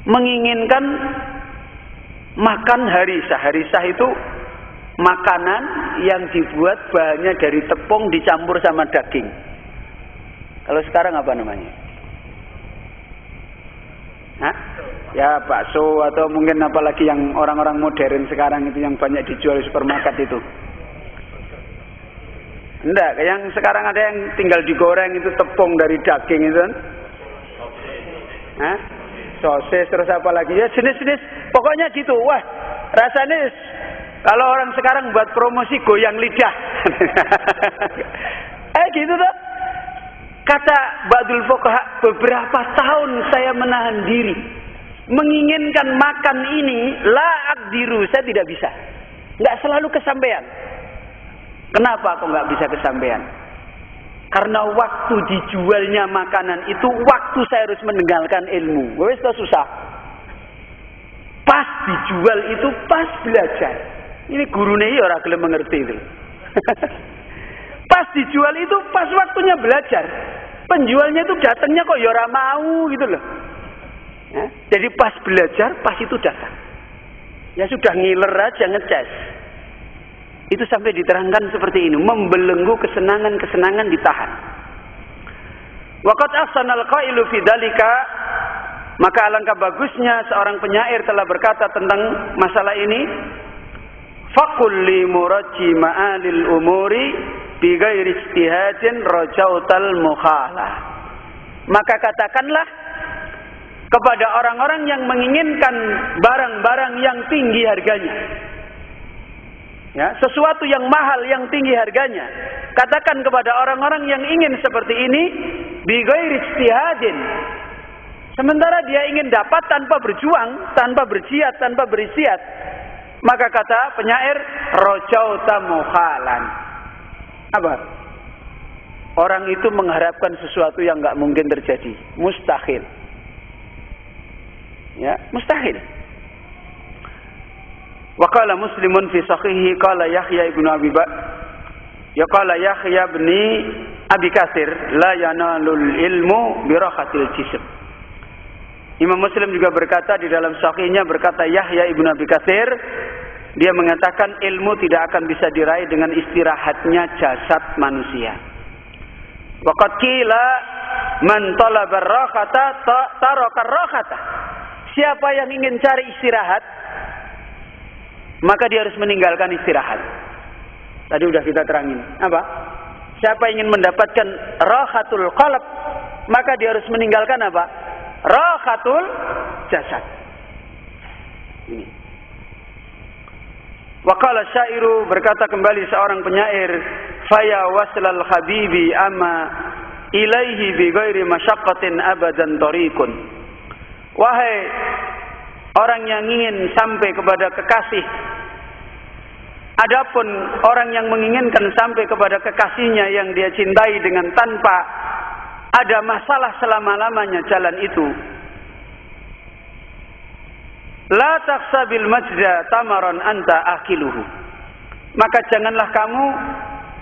menginginkan makan harisah. Harisah itu makanan yang dibuat bahannya dari tepung dicampur sama daging. Kalau sekarang apa namanya? Hah? Ya bakso, atau mungkin apalagi yang orang-orang modern sekarang itu yang banyak dijual di supermarket itu. Enggak, yang sekarang ada yang tinggal digoreng itu tepung dari daging itu kan. Hah? Sosis, terus apa lagi? Ya jenis-jenis, pokoknya gitu. Wah, rasanya kalau orang sekarang buat promosi goyang lidah. Gitu tuh. Kata ba'dul fuqaha, beberapa tahun saya menahan diri, menginginkan makan ini, la aqdiru, saya tidak bisa. Enggak selalu kesampaian. Kenapa kok enggak bisa kesampaian? Karena waktu dijualnya makanan itu, waktu saya harus meninggalkan ilmu. Wes susah. Pas dijual itu pas belajar. Ini gurune ya ora gelem mengerti itu. Pas dijual itu pas waktunya belajar. Penjualnya itu datangnya kok ya ora mau gitu loh. Ya, jadi pas belajar, pas itu datang. Ya sudah ngiler aja ngecas. Itu sampai diterangkan seperti ini, membelenggu kesenangan-kesenangan ditahan. Waqad ahsanal qailu fi dzalika, maka alangkah bagusnya seorang penyair telah berkata tentang masalah ini. Faqul li murajji ma'alil umuri bi ghairi ijtihadin rajautal mukhalah. Maka katakanlah kepada orang-orang yang menginginkan barang-barang yang tinggi harganya, ya, sesuatu yang mahal yang tinggi harganya, katakan kepada orang-orang yang ingin seperti ini, bi ghairi ijtihadin, sementara dia ingin dapat tanpa berjuang, tanpa berjihad, tanpa berisiat, maka kata penyair, rajauta mukhalan. Apa? Orang itu mengharapkan sesuatu yang enggak mungkin terjadi, mustahil. Ya, mustahil. Wa qala Muslimun fi sahihi qala Yahya ibnu Abi ya qala Yahya ibn Abi Katsir la yanalul ilmu bi rahatil jism. Imam Muslim juga berkata di dalam sahihnya, berkata Yahya ibnu Abi Katsir, dia mengatakan ilmu tidak akan bisa diraih dengan istirahatnya jasad manusia. Waqad qila man talaba ar-rahata taraka ar-rahata. Siapa yang ingin cari istirahat, maka dia harus meninggalkan istirahat. Tadi udah kita terangin. Apa? Siapa ingin mendapatkan rahatul qalb, maka dia harus meninggalkan apa? Rahatul jasad. Ini. Wa qala syairu, berkata kembali seorang penyair, faya waslal habibi amma ilaihi bi ghairi masyaqqatin abadan tariqun. Wahai orang yang ingin sampai kepada kekasih, adapun orang yang menginginkan sampai kepada kekasihnya yang dia cintai dengan tanpa ada masalah selama-lamanya jalan itu, la taqsabil majda tamaran anta akiluhu, maka janganlah kamu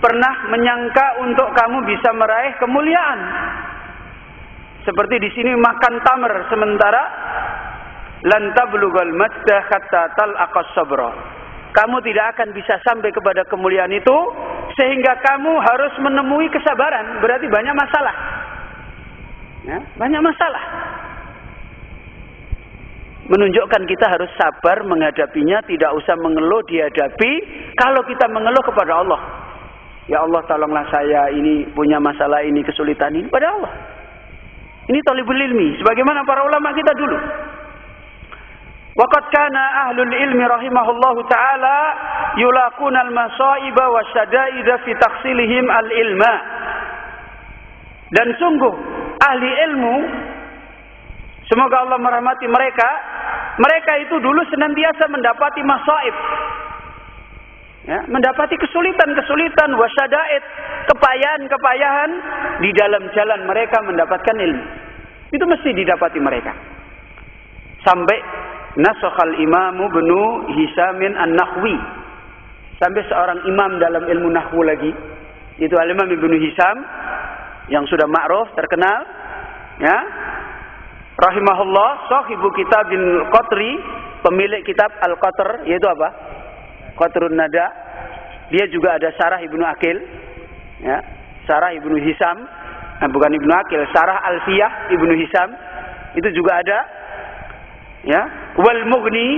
pernah menyangka untuk kamu bisa meraih kemuliaan. Seperti di sini makan tamar, sementara lan tablughal majda hatta talaqas sabra. Kamu tidak akan bisa sampai kepada kemuliaan itu sehingga kamu harus menemui kesabaran. Berarti banyak masalah. Ya, banyak masalah. Menunjukkan kita harus sabar menghadapinya, tidak usah mengeluh dihadapi. Kalau kita mengeluh kepada Allah, ya Allah tolonglah saya ini punya masalah ini, kesulitan ini, pada Allah. Ini talibul ilmi, sebagaimana para ulama kita dulu. Waqad kana ahlul ilmi rahimahullahu ta'ala yulaquna al-masaiba wa syada'ida fi taqsilihim al-ilma. Dan sungguh ahli ilmu, semoga Allah merahmati mereka, mereka itu dulu senantiasa mendapati masaib, ya, mendapati kesulitan-kesulitan, wasyada'id, kepayahan-kepayahan di dalam jalan mereka mendapatkan ilmu. Itu mesti didapati mereka. Sampai nasakhal imamu bnu Hisamin an-Nahwi, sampai seorang imam dalam ilmu nahwu lagi, itu al-Imam Ibnu Hisam yang sudah ma'ruf, terkenal, ya, rahimahullah, sahibu kitabil Qatri, pemilik kitab Al-Qatr, yaitu apa? Qatrun Nada. Dia juga ada Syarah Ibnu Aqil, ya, Syarah Ibnu Hisam, bukan Ibnu Aqil, Syarah Alfiyah Ibnu Hisam, itu juga ada, ya. Wal Mughni,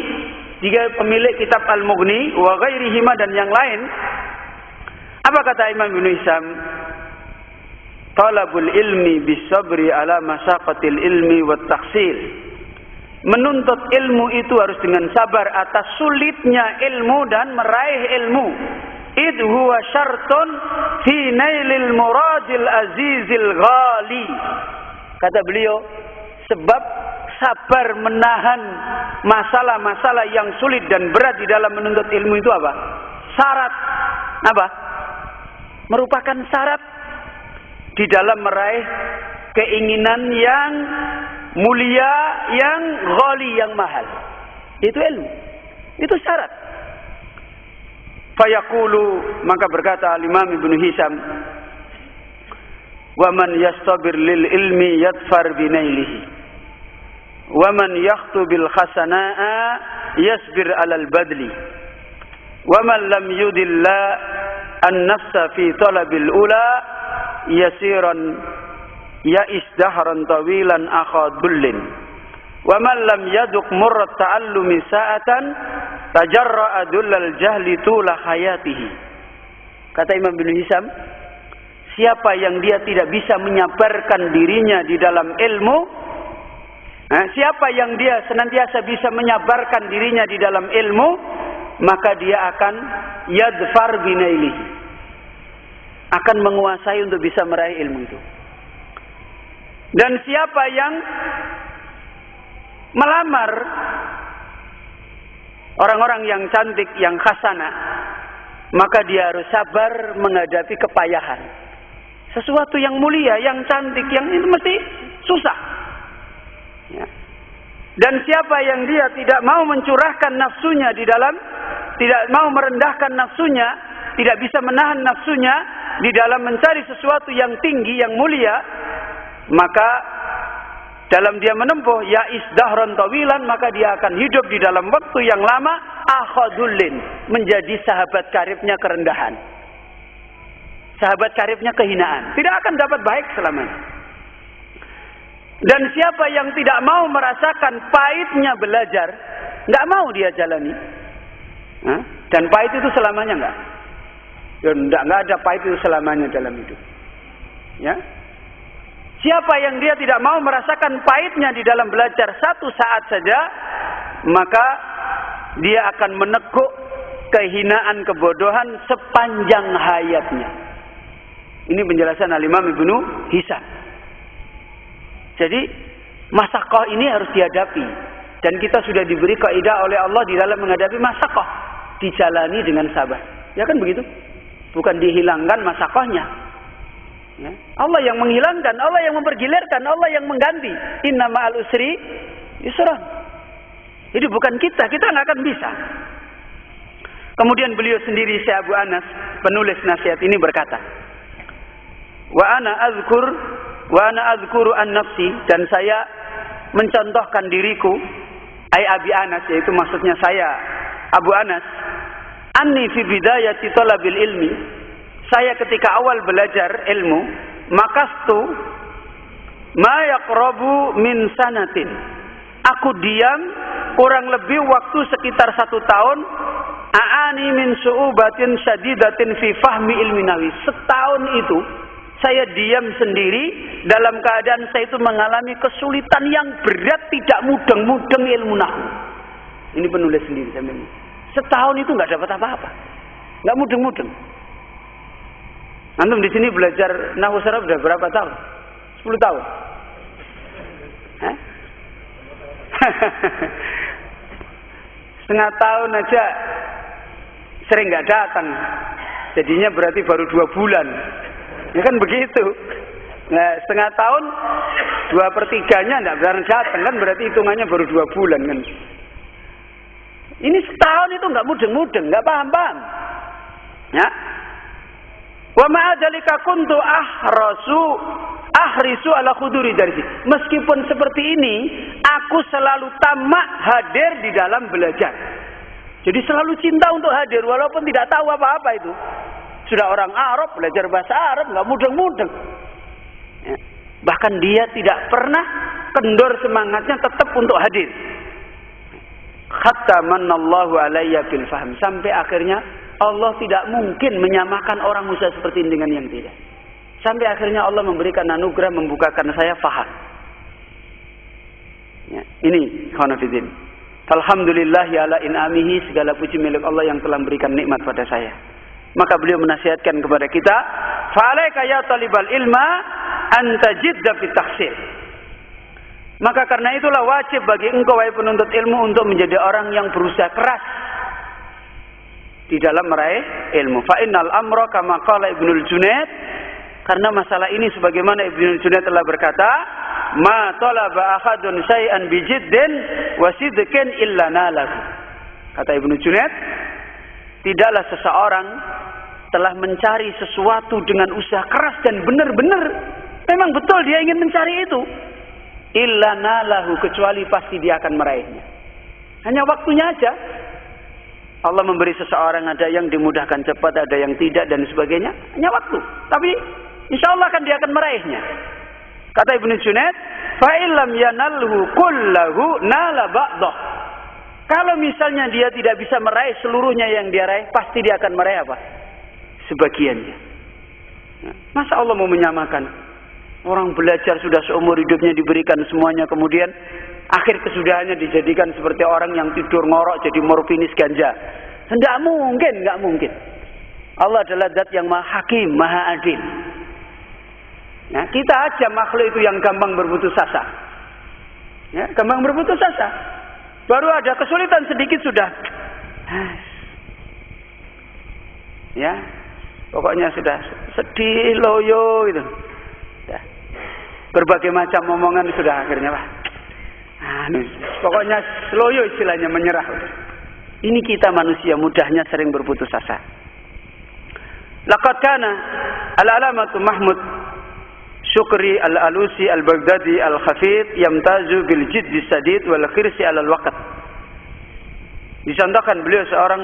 juga pemilik kitab Al-Mughni, wa ghairihima, dan yang lain. Apa kata Imam Ibnu Hisam? Talabul ilmi bisabri ala masyaqqatil ilmi wat tahsil. Menuntut ilmu itu harus dengan sabar atas sulitnya ilmu dan meraih ilmu. id huwa syartun fi nailil muradil azizil ghali. Kata beliau, sebab sabar menahan masalah-masalah yang sulit dan berat di dalam menuntut ilmu itu apa? Syarat. Apa? Merupakan syarat di dalam meraih keinginan yang mulia, yang ghali, yang mahal. Itu ilmu. Itu syarat. Fayaqulu, maka berkata Imam Ibnu Hisam, wa man yastabir lil ilmi yadfar binailihi wa man yakhtu bil hasanaa yasbir alal badli wa man lam yudilla an nafsa fi talabil ula yasiran ya'is dahran tawilan akhadullin wa man lam yaduk murrat ta'allumi sa'atan tajarra'a dullal jahli tula hayatihi. Kata Imam bin Hisam, siapa yang dia tidak bisa menyabarkan dirinya di dalam ilmu, siapa yang dia senantiasa bisa menyabarkan dirinya di dalam ilmu, maka dia akan yadfar binailihi, akan menguasai untuk bisa meraih ilmu itu. Dan siapa yang melamar orang-orang yang cantik, yang khasana, maka dia harus sabar menghadapi kepayahan. Sesuatu yang mulia, yang cantik, yang itu mesti susah. Ya. Dan siapa yang dia tidak mau mencurahkan nafsunya di dalam, tidak mau merendahkan nafsunya, tidak bisa menahan nafsunya di dalam mencari sesuatu yang tinggi, yang mulia, maka dalam dia menempuh ya'is dahran tawilan, maka dia akan hidup di dalam waktu yang lama akhadullin, menjadi sahabat karibnya kerendahan, sahabat karibnya kehinaan, tidak akan dapat baik selamanya. Dan siapa yang tidak mau merasakan pahitnya belajar, nggak mau dia jalani, dan pahit itu selamanya nggak ada pahit itu selamanya dalam hidup, ya. Siapa yang dia tidak mau merasakan pahitnya di dalam belajar satu saat saja, maka dia akan menekuk kehinaan, kebodohan sepanjang hayatnya. Ini penjelasan Al-Imam Ibnu Hisam. Jadi masakoh ini harus dihadapi, dan kita sudah diberi kaidah oleh Allah di dalam menghadapi masakoh, dijalani dengan sabar. Ya kan begitu? Bukan dihilangkan masakohnya. Ya. Allah yang menghilangkan, Allah yang mempergilirkan, Allah yang mengganti. Inna ma'al usri yusra. Jadi bukan kita nggak akan bisa. Kemudian beliau sendiri, Syekh Abu Anas, penulis nasihat ini berkata, wa ana azkuru an nafsi, dan saya mencontohkan diriku, ai Abi Anas, yaitu maksudnya saya Abu Anas, anni fi bidayati talabil ilmi, saya ketika awal belajar ilmu, makastu ma yaqrabu min sanatin, aku diam kurang lebih waktu sekitar 1 tahun, aani min su'ubatin syadidatin fi fahmi ilmi nawi. Setahun itu saya diam sendiri dalam keadaan saya itu mengalami kesulitan yang berat, tidak mudeng-mudeng ilmu nahwu. Ini penulis sendiri sampai ini. Setahun itu nggak dapat apa-apa, nggak mudeng-mudeng. Antum di sini belajar nahwu saraf sudah berapa tahun? 10 tahun. Setengah tahun aja sering nggak datang. Jadinya berarti baru 2 bulan. Ya kan begitu. Nah, setengah tahun 2/3-nya nggak benar datang, kan berarti hitungannya baru 2 bulan kan. Ini setahun itu nggak mudeng-mudeng, nggak paham-paham. Ya. Wa ma'adzalika kuntu ahrisu ala khuduri darsi. Meskipun seperti ini, aku selalu tamak hadir di dalam belajar. Jadi selalu cinta untuk hadir walaupun tidak tahu apa-apa itu. Sudah orang Arab, belajar bahasa Arab, nggak mudeng-mudeng. Ya. Bahkan dia tidak pernah kendor semangatnya, tetap untuk hadir. Hatta manallahu alayya bil fahm, sampai akhirnya Allah tidak mungkin menyamakan orang Musa seperti ini dengan yang tidak. Sampai akhirnya Allah memberikan anugerah, membukakan saya faham. Ya, ini khonafidin. Alhamdulillah ya ala in'amihi, segala puji milik Allah yang telah memberikan nikmat pada saya. Maka beliau menasihatkan kepada kita, fa'alaika ya talibal ilma an tajidda fi tahsil. Maka karena itulah wajib bagi engkau wahai penuntut ilmu untuk menjadi orang yang berusaha keras di dalam meraih ilmu. Fa innal amra kama qala Ibnul Junaid, karena masalah ini sebagaimana Ibnul Junaid telah berkata, ma talaba ahadun syai'an bijiddin wa sidqin illa nalahu. Kata Ibnu Junaid, tidaklah seseorang telah mencari sesuatu dengan usaha keras dan benar-benar memang betul dia ingin mencari itu, illa nalahu, kecuali pasti dia akan meraihnya. Hanya waktunya aja. Allah memberi seseorang, ada yang dimudahkan cepat, ada yang tidak dan sebagainya. Hanya waktu. Tapi insya Allah dia akan meraihnya. Kata Ibnu Junaid, fa illam yanalhu kullahu nala ba'dah. Kalau misalnya dia tidak bisa meraih seluruhnya yang dia raih, pasti dia akan meraih apa? Sebagiannya. Masa Allah mau menyamakan? Orang belajar sudah seumur hidupnya diberikan semuanya, kemudian akhir kesudahannya dijadikan seperti orang yang tidur ngorok jadi morfinis ganja. Tidak mungkin, nggak mungkin. Allah adalah zat yang maha hakim, maha adil. Ya, kita aja makhluk itu yang gampang berputus asa. Ya, gampang berputus asa. Baru ada kesulitan sedikit sudah. Ya, pokoknya sudah sedih loyo gitu. Ya. Berbagai macam omongan sudah akhirnya lah. Pokoknya loyo istilahnya, menyerah. Ini kita manusia mudahnya sering berputus asa. Laqad kana al-alamatu Mahmud Syukri al-Alusi al-Baghdadi al-Khafid yamtazu bil jiddi sadid wal khirsi alal waqt. Dicontohkan beliau seorang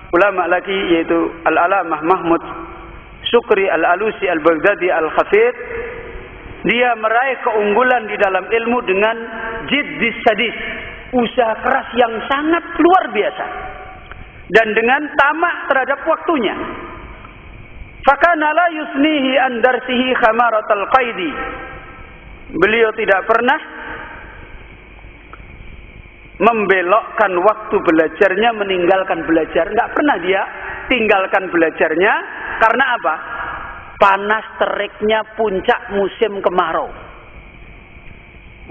ulama lagi, yaitu al-Alamah Mahmud Syukri al-Alusi al-Baghdadi al-Khafid. Dia meraih keunggulan di dalam ilmu dengan jiddi sadid, usaha keras yang sangat luar biasa, dan dengan tamak terhadap waktunya. Fakana la yusnihi an darsihi khamaratal qaidi. Beliau tidak pernah membelokkan waktu belajarnya, meninggalkan belajar. Enggak pernah dia tinggalkan belajarnya. Karena apa? Panas teriknya puncak musim kemarau.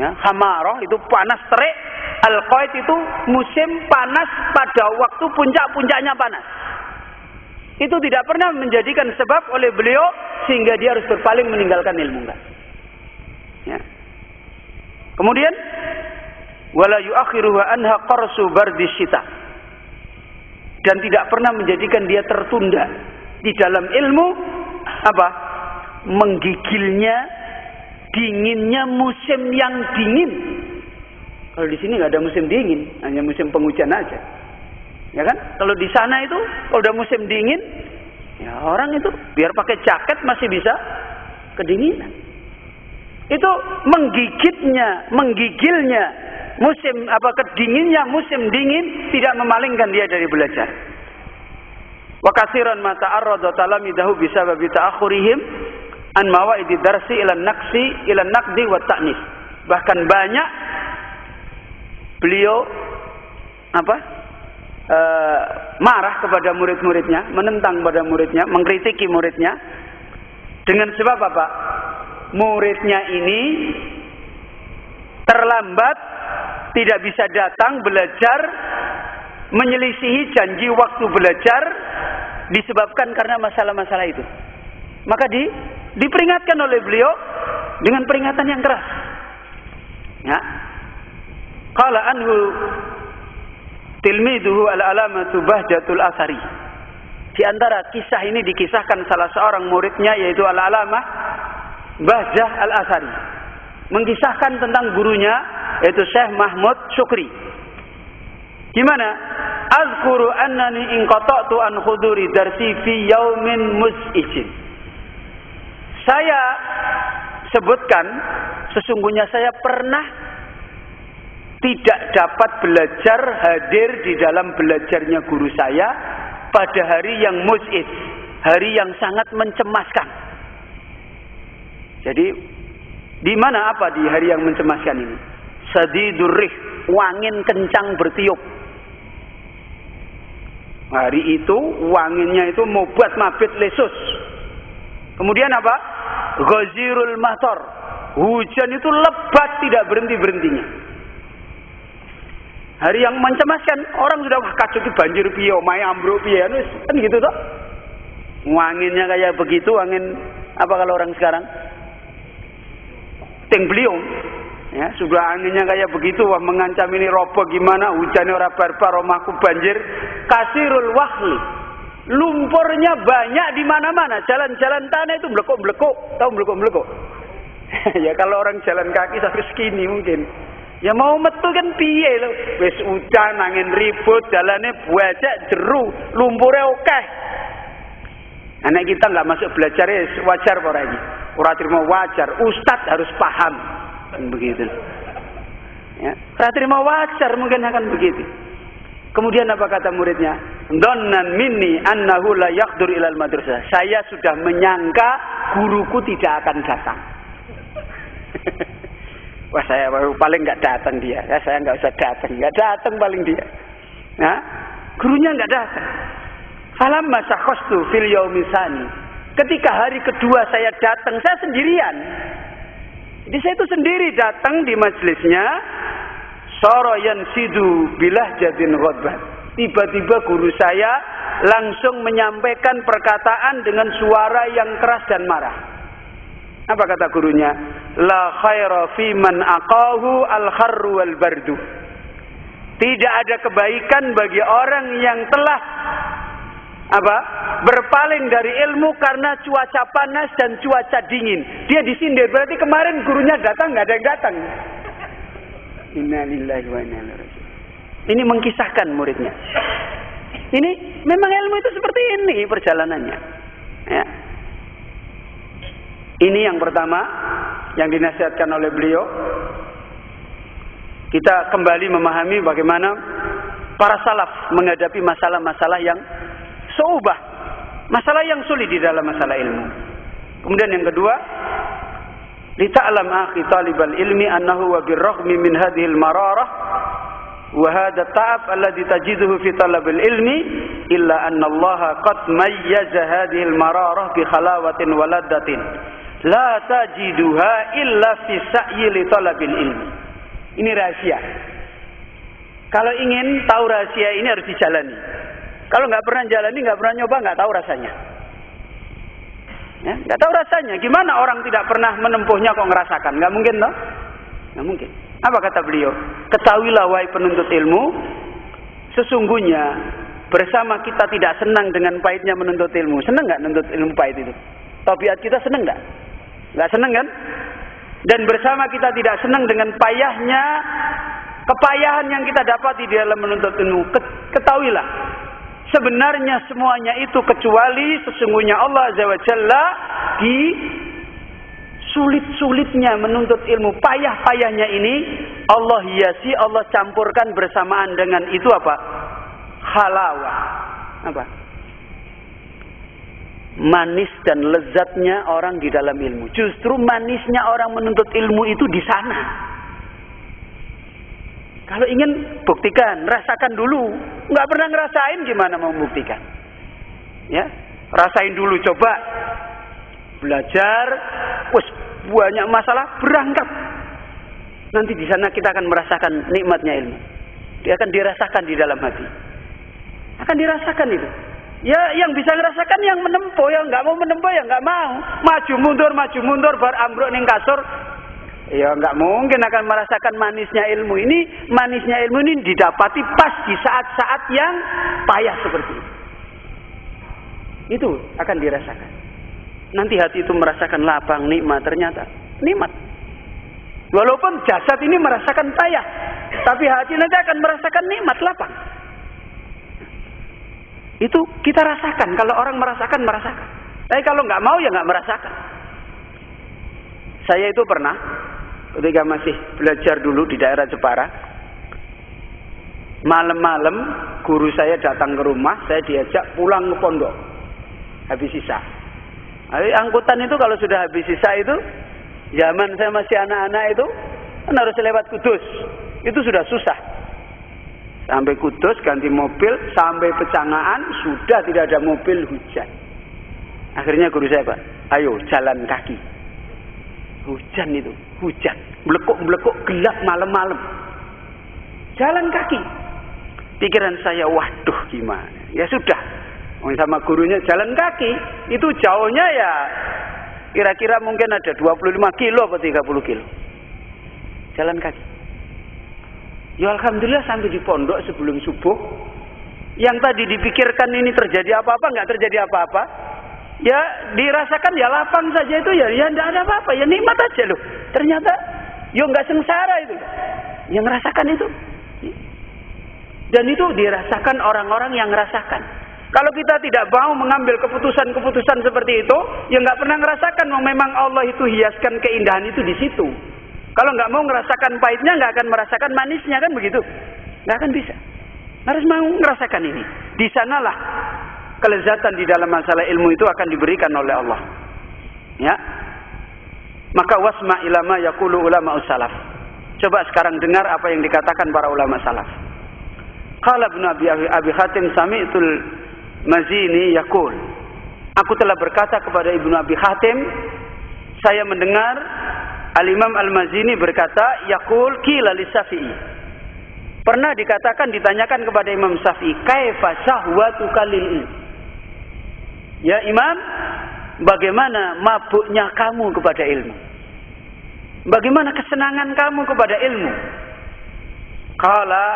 Ya, hamarah itu panas terik. Al-qaid itu musim panas pada waktu puncak-puncaknya panas. Itu tidak pernah menjadikan sebab oleh beliau sehingga dia harus berpaling meninggalkan ilmu. Ya. Kemudian wala yuakhiruha anha qarsu bardi syita, dan tidak pernah menjadikan dia tertunda di dalam ilmu apa? Menggigilnya dinginnya musim yang dingin. Kalau di sini nggak ada musim dingin, hanya musim penghujan aja. Ya kan? Kalau di sana itu kalau udah musim dingin, ya orang itu biar pakai jaket masih bisa kedinginan. Itu menggigilnya musim kedinginnya musim dingin tidak memalingkan dia dari belajar. Wa katsiran ma ta'arrada talamidahu bisababi ta'akhurihim an mawaidi darsi ila naqdi wa ta'nis. Bahkan banyak beliau marah kepada murid-muridnya, menentang pada muridnya, mengkritiki muridnya dengan sebab apa? Muridnya ini terlambat, tidak bisa datang belajar, menyelisihi janji waktu belajar disebabkan karena masalah-masalah itu. Maka diperingatkan oleh beliau dengan peringatan yang keras. Ya. Qala anhu tilmiduhu al-alamatu Bahjatul Asari. Di antara kisah ini dikisahkan salah seorang muridnya, yaitu al-alamah Bahjah al-Asari, mengisahkan tentang gurunya, yaitu Syekh Mahmud Syukri. Gimana? Azkuru annani inqata'tu an huduri darsi fi yaumin mus'ijin. Saya sebutkan sesungguhnya saya pernah tidak dapat belajar, hadir di dalam belajarnya guru saya pada hari yang mus'id, hari yang sangat mencemaskan. Jadi di mana apa di hari yang mencemaskan ini? Sadidur rih, angin kencang bertiup. Hari itu wanginya itu mobat mabit lesus. Kemudian apa? Ghazirul matar. Hujan itu lebat tidak berhenti-berhentinya. Hari yang mencemaskan, orang sudah wah kacau itu banjir piye, omahe ambruk piye, kan gitu toh. Anginnya kayak begitu, angin apa kalau orang sekarang? Teng beliung. Ya, sudah anginnya kayak begitu, wah mengancam ini roboh gimana, hujannya ora barbar, omahku banjir. Kasirul wahli. Lumpurnya banyak di mana-mana, jalan-jalan tanah itu mlekuk-mlekuk, tahu mlekuk-mlekuk? Ya kalau orang jalan kaki sampai segini mungkin. Ya mau metu kan piye lho, wis hujan, angin ribut, jalannya buajak jeru, lumpurnya oke. Anak kita nggak masuk belajar ya wajar ora iki. Ora terima wajar, ustadz harus paham. Kan begitu. Ya, ora terima wajar mungkin akan begitu. Kemudian apa kata muridnya? Dhannan minni annahu la yaqdur ilal madrasah. Saya sudah menyangka guruku tidak akan datang. Wah saya paling nggak datang dia. Ya, saya nggak usah datang, nggak datang paling dia. Nah, gurunya nggak datang. Falamma sakhastu fil yaumi tsani. Ketika hari kedua saya datang, saya sendirian. Jadi saya itu sendiri datang di majelisnya. Sara yansidu bilah jadin ghadban. Tiba-tiba guru saya langsung menyampaikan perkataan dengan suara yang keras dan marah. Apa kata gurunya? La khaira fi man aqahu al-kharru wal bardu. Tidak ada kebaikan bagi orang yang telah berpaling dari ilmu karena cuaca panas dan cuaca dingin. Dia disindir, berarti kemarin gurunya datang nggak ada yang datang. Innalillahi wa inna ilaihi raji'un. Ini mengkisahkan muridnya. Ini memang ilmu itu seperti ini perjalanannya. Ya. Ini yang pertama yang dinasihatkan oleh beliau. Kita kembali memahami bagaimana para salaf menghadapi masalah-masalah yang su'ubah, masalah yang sulit di dalam masalah ilmu. Kemudian yang kedua, lita'lam akhi talibal ilmi annahu wa birraghmi min hadhil mararah wa hadha ta'ab alladhi tajiduhu fi talabil ilmi illa anna Allah qad mayyaza hadhil mararah bi khalawatin wa laddatin la tajiduha illa fi sa'yi li talabil ilmi. Ini rahasia. Kalau ingin tahu rahasia ini harus dijalani. Kalau nggak pernah jalani, nggak pernah nyoba, nggak tahu rasanya. Ya, nggak tahu rasanya. Gimana orang tidak pernah menempuhnya kok ngerasakan? Nggak mungkin toh? Nggak mungkin. Apa kata beliau? Ketahuilah wahai penuntut ilmu, sesungguhnya bersama kita tidak senang dengan pahitnya menuntut ilmu. Senang nggak menuntut ilmu pahit itu? Tabiat kita senang nggak? Nggak senang kan? Dan bersama kita tidak senang dengan payahnya, kepayahan yang kita dapati di dalam menuntut ilmu. Ketahuilah, sebenarnya semuanya itu kecuali sesungguhnya Allah Azza wa Jalla di sulit-sulitnya menuntut ilmu, payah-payahnya ini Allah hiasi, Allah campurkan bersamaan dengan itu apa? Halawah. Apa? Manis dan lezatnya orang di dalam ilmu. Justru manisnya orang menuntut ilmu itu di sana. Kalau ingin buktikan, rasakan dulu. Nggak pernah ngerasain, gimana mau membuktikan? Ya, rasain dulu, coba belajar. Wes banyak masalah, berangkat. Nanti di sana kita akan merasakan nikmatnya ilmu. Dia akan dirasakan di dalam hati. Akan dirasakan itu. Ya, yang bisa ngerasakan yang menempuh, yang nggak mau menempuh ya nggak mau. Maju mundur, bar ambruk ning kasur. Ya nggak mungkin akan merasakan manisnya ilmu ini. Manisnya ilmu ini didapati pas di saat-saat yang payah seperti itu. Itu akan dirasakan. Nanti hati itu merasakan lapang, nikmat, ternyata nikmat. Walaupun jasad ini merasakan payah, tapi hati nanti akan merasakan nikmat, lapang. Itu kita rasakan. Kalau orang merasakan. Tapi kalau nggak mau ya nggak merasakan. Saya itu pernah ketika masih belajar dulu di daerah Jepara, malam-malam guru saya datang ke rumah, saya diajak pulang ke pondok habis sisa. Angkutan itu kalau sudah habis sisa itu, zaman saya masih anak-anak itu kan harus lewat Kudus. Itu sudah susah. Sampai Kudus ganti mobil, sampai Pecangaan sudah tidak ada mobil, hujan. Akhirnya guru saya, Pak, ayo jalan kaki. Hujan itu, hujan. Melekuk-melekuk gelap malam-malam. Jalan kaki. Pikiran saya, waduh gimana. Ya sudah. Sama gurunya jalan kaki. Itu jauhnya ya kira-kira mungkin ada 25 kilo atau 30 kilo. Jalan kaki. Ya Alhamdulillah sampai di pondok sebelum subuh. Yang tadi dipikirkan ini terjadi apa-apa, nggak terjadi apa-apa. Ya dirasakan ya lapang saja itu ya nggak ada apa-apa. Ya nikmat aja loh. Ternyata ya nggak sengsara itu. Yang merasakan itu. Dan itu dirasakan orang-orang yang merasakan. Kalau kita tidak mau mengambil keputusan-keputusan seperti itu, ya nggak pernah merasakan. Memang Allah itu hiaskan keindahan itu di situ. Kalau nggak mau merasakan pahitnya, nggak akan merasakan manisnya, kan begitu? Nggak akan bisa. Harus mau merasakan ini. Di sanalah kelezatan di dalam masalah ilmu itu akan diberikan oleh Allah. Ya. Maka wasma ilama yaqulu ulama salaf. Coba sekarang dengar apa yang dikatakan para ulama salaf. Qala Ibnu Abi Hatim sami'tul Mazini yaqul. Aku telah berkata kepada Ibnu Abi Hatim, saya mendengar Al-Imam Al-Mazini berkata, yaqul qila li Syafi'i. Pernah dikatakan, ditanyakan kepada Imam Syafi'i, kaifa syahwatuka lil ilm? Ya Imam, bagaimana mabuknya kamu kepada ilmu? Bagaimana kesenangan kamu kepada ilmu? Qala,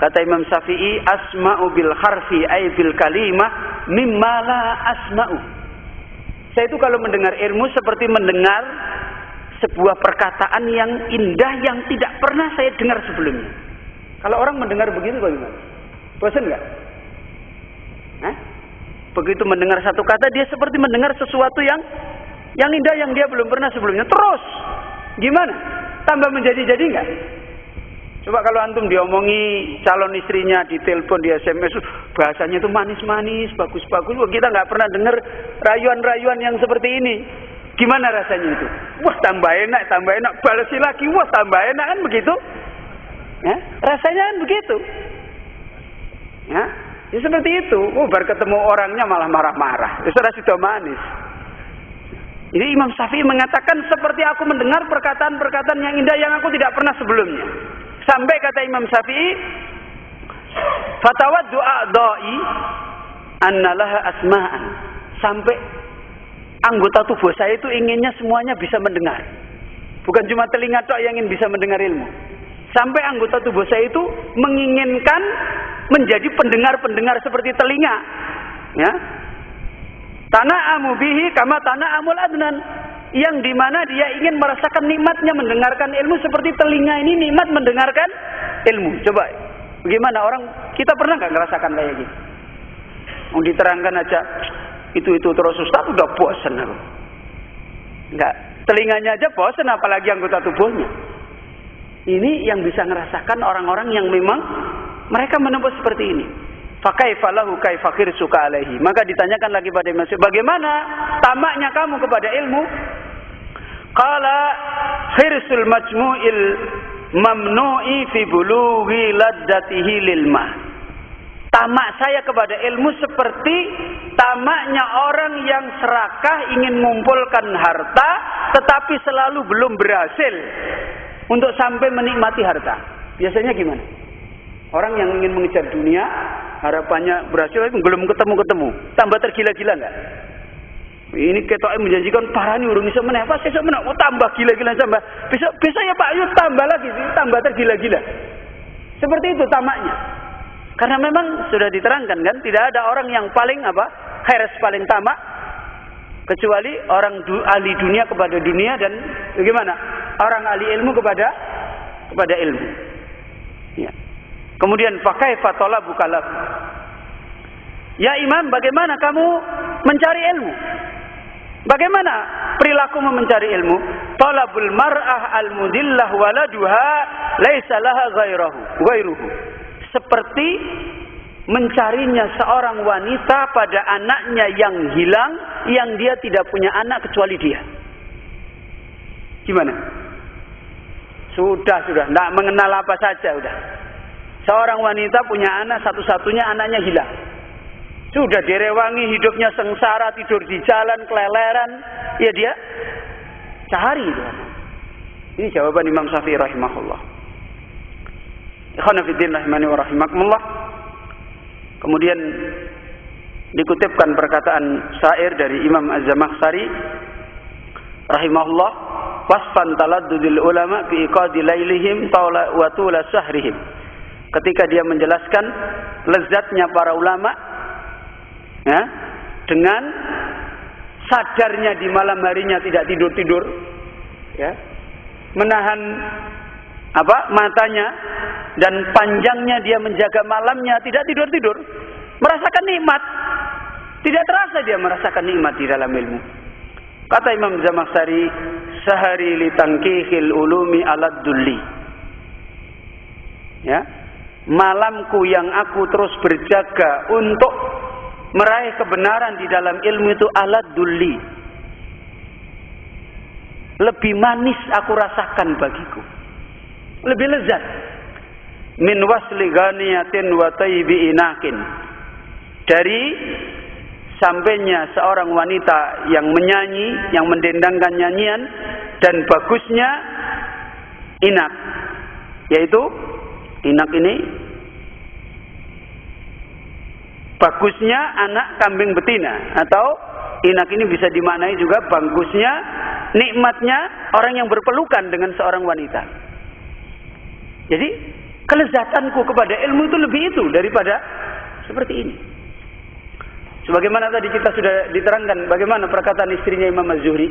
kata Imam Syafi'i, asma'u bil harfi ay bil kalimah mimma la asma'u. Saya itu kalau mendengar ilmu seperti mendengar sebuah perkataan yang indah yang tidak pernah saya dengar sebelumnya. Kalau orang mendengar begitu bagaimana? Bosan nggak? Begitu mendengar satu kata dia seperti mendengar sesuatu yang indah yang dia belum pernah sebelumnya. Terus gimana? Tambah menjadi-jadi nggak? Coba kalau antum diomongi calon istrinya di telepon, di SMS, bahasanya itu manis-manis, bagus-bagus. Kita nggak pernah dengar rayuan-rayuan yang seperti ini. Gimana rasanya itu? Wah tambah enak, balesi lagi, wah tambah enak, kan begitu? Ya, rasanya kan begitu. Ya, ya seperti itu. Baru ketemu orangnya malah marah-marah. Sudah manis. Jadi Imam Syafi'i mengatakan seperti aku mendengar perkataan-perkataan yang indah yang aku tidak pernah sebelumnya. Sampai kata Imam Syafi'i, fatawaddu a'dha'i annalaha asma'an. Sampai anggota tubuh saya itu inginnya semuanya bisa mendengar. Bukan cuma telinga tok yang ingin bisa mendengar ilmu. Sampai anggota tubuh saya itu menginginkan menjadi pendengar-pendengar seperti telinga. Ya. Tana'amu bihi kama tana'amul adnan. Yang dimana dia ingin merasakan nikmatnya mendengarkan ilmu seperti telinga ini nikmat mendengarkan ilmu. Coba, bagaimana orang, kita pernah nggak ngerasakan kayak gitu? Mau diterangkan aja, itu terus Ustaz udah bosan aku. Enggak, telinganya aja bosan apalagi anggota tubuhnya. Ini yang bisa ngerasakan orang-orang yang memang mereka menempuh seperti ini. Fakaifa lahu kaifa khirsuka alaihi. Maka ditanyakan lagi pada Imam Syafi'i, bagaimana tamaknya kamu kepada ilmu? Qala khirsul majmu'il mamnu'i fi bulughi laddatihi lil ma. Tamak saya kepada ilmu seperti tamaknya orang yang serakah ingin mengumpulkan harta tetapi selalu belum berhasil untuk sampai menikmati harta. Biasanya gimana? Orang yang ingin mengejar dunia, harapannya berhasil, belum ketemu-ketemu. Tambah tergila-gila enggak? Ini ketoknya menjanjikan parah nih urung bisa meneh, pas besok meneh, tambah gila-gila tambah. Besok ya Pak, yuk tambah lagi, tambah tergila-gila. Seperti itu tamaknya. Karena memang sudah diterangkan kan, tidak ada orang yang paling hirs paling tamak kecuali orang ahli dunia kepada dunia dan bagaimana? Orang ahli ilmu kepada ilmu. Ya. Kemudian pakai fatola bukalah. Ya Imam, bagaimana kamu mencari ilmu? Bagaimana perilakumu mencari ilmu? Talabul mar'ah al-mudillah waladuha laisa laha ghairuhu. Seperti mencarinya seorang wanita pada anaknya yang hilang, yang dia tidak punya anak kecuali dia. Gimana? Sudah, tidak mengenal apa saja, udah. Seorang wanita punya anak, satu-satunya anaknya hilang. Sudah direwangi, hidupnya sengsara, tidur di jalan, keleleran. Ya dia cari itu. Ini jawaban Imam Syafi'i rahimahullah. Ikhwan fillah rahimani wa rahimakumullah. Kemudian dikutipkan perkataan syair dari Imam Az-Zamakhsyari rahimahullah, wasfan taladdudil ulama fi iqadi lailihim tawla wa tula sahrihim. Ketika dia menjelaskan lezatnya para ulama, ya, dengan sadarnya di malam harinya tidak tidur-tidur, ya, menahan matanya, dan panjangnya dia menjaga malamnya tidak tidur-tidur, merasakan nikmat. Tidak terasa dia merasakan nikmat di dalam ilmu. Kata Imam Zamakhsyari, sahari li tankihil ulumi alad dulli. Ya, malamku yang aku terus berjaga untuk meraih kebenaran di dalam ilmu itu alad dulli. Lebih manis aku rasakan bagiku. Lebih lezat. Min wasli ghaniyatin wa tayyibi inakin. Dari sampainya seorang wanita yang menyanyi, yang mendendangkan nyanyian, dan bagusnya inak. Yaitu inak ini bagusnya anak kambing betina, atau inak ini bisa dimaknai juga bagusnya, nikmatnya orang yang berpelukan dengan seorang wanita. Jadi kelezatanku kepada ilmu itu lebih itu daripada seperti ini. Sebagaimana tadi kita sudah diterangkan bagaimana perkataan istrinya Imam Az-Zuhri.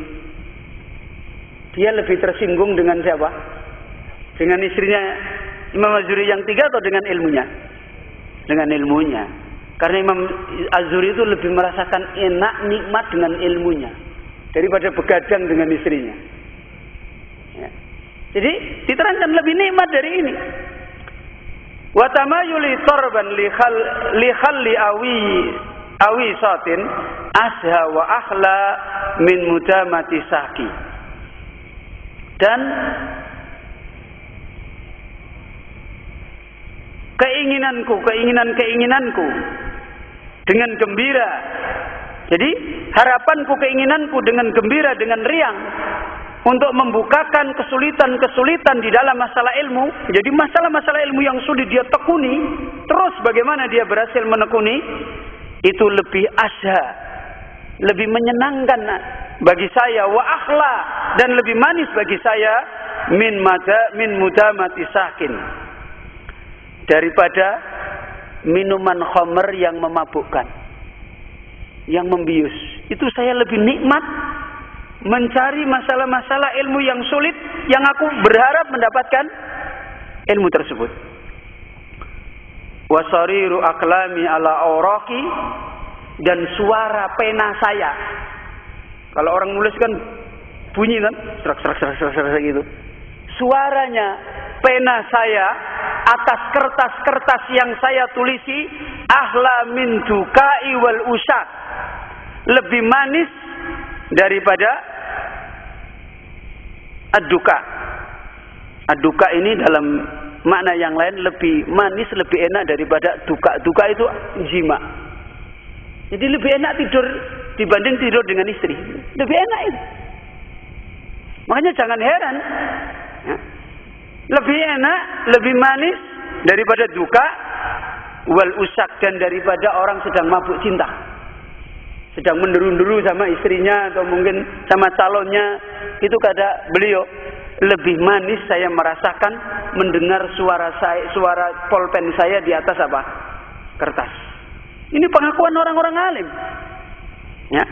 Dia lebih tersinggung dengan siapa? Dengan istrinya Imam Az-Zuhri yang tiga atau dengan ilmunya? Dengan ilmunya. Karena Imam Az-Zuhri itu lebih merasakan enak, nikmat dengan ilmunya daripada begadang dengan istrinya. Ya. Jadi diterangkan lebih nikmat dari ini. Wa tamayuli tarban li khalli awi satin asha wa akhla min mudamati saki. Dan keinginanku dengan gembira. Jadi harapanku, keinginanku dengan gembira, dengan riang, untuk membukakan kesulitan-kesulitan di dalam masalah ilmu. Jadi masalah-masalah ilmu yang sulit dia tekuni, terus bagaimana dia berhasil menekuni, itu lebih asha, lebih menyenangkan bagi saya, wa akhla, dan lebih manis bagi saya, min mudamati sakin, daripada minuman khamr yang memabukkan, yang membius. Itu saya lebih nikmat mencari masalah-masalah ilmu yang sulit, yang aku berharap mendapatkan ilmu tersebut. Wasariru aklami ala awraqi, dan suara pena saya. Kalau orang nulis kan bunyi kan, serak gitu. Suaranya pena saya atas kertas-kertas yang saya tulisi, ahla min dukai wal usad, lebih manis daripada ad-duka. Ad-duka ini dalam makna yang lain lebih manis, lebih enak daripada duka. Duka itu jima. Jadi lebih enak tidur dibanding tidur dengan istri. Lebih enak itu. Makanya jangan heran, ya, lebih enak, lebih manis daripada duka wal usak, dan daripada orang sedang mabuk cinta, sedang menderu-deru sama istrinya atau mungkin sama calonnya. Itu kata beliau, lebih manis saya merasakan mendengar suara polpen saya di atas kertas. Ini pengakuan orang-orang alim. Ya.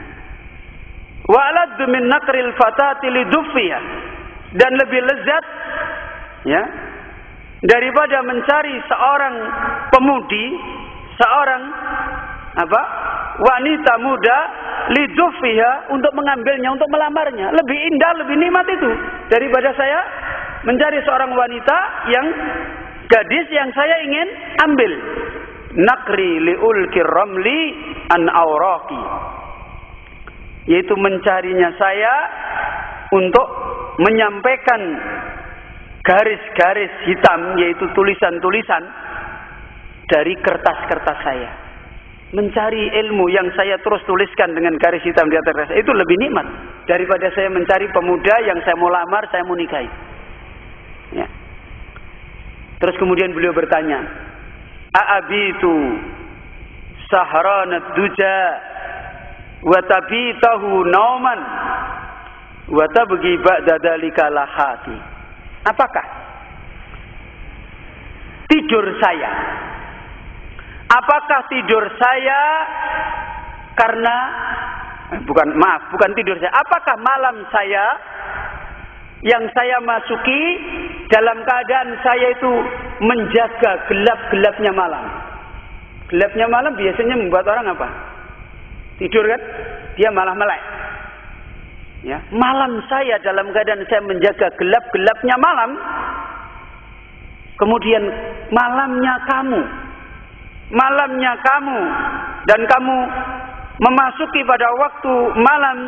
Wa aladdu min naqril fatati liduffiha, dan lebih lezat, ya, daripada mencari seorang pemudi, seorang wanita muda, liduffiha, untuk mengambilnya, untuk melamarnya. Lebih indah, lebih nikmat itu daripada saya mencari seorang wanita yang gadis yang saya ingin ambil. Naqri liulki ramli an awraqi, yaitu mencarinya saya untuk menyampaikan garis-garis hitam, yaitu tulisan-tulisan dari kertas-kertas saya. Mencari ilmu yang saya terus tuliskan dengan garis hitam di atas kertas itu lebih nikmat daripada saya mencari pemuda yang saya mau lamar, saya mau nikahi. Ya. Terus kemudian beliau bertanya, "A'abitu sahranad duja wa tabitahu nauman wa tabghi ba'da dzalika lahati." Apakah tidur saya? Apakah tidur saya karena bukan tidur saya. Apakah malam saya yang saya masuki dalam keadaan saya itu menjaga gelap-gelapnya malam. Gelapnya malam biasanya membuat orang apa? Tidur kan? Dia malah melek. Ya, malam saya dalam keadaan saya menjaga gelap-gelapnya malam. Kemudian malamnya kamu dan kamu memasuki pada waktu malam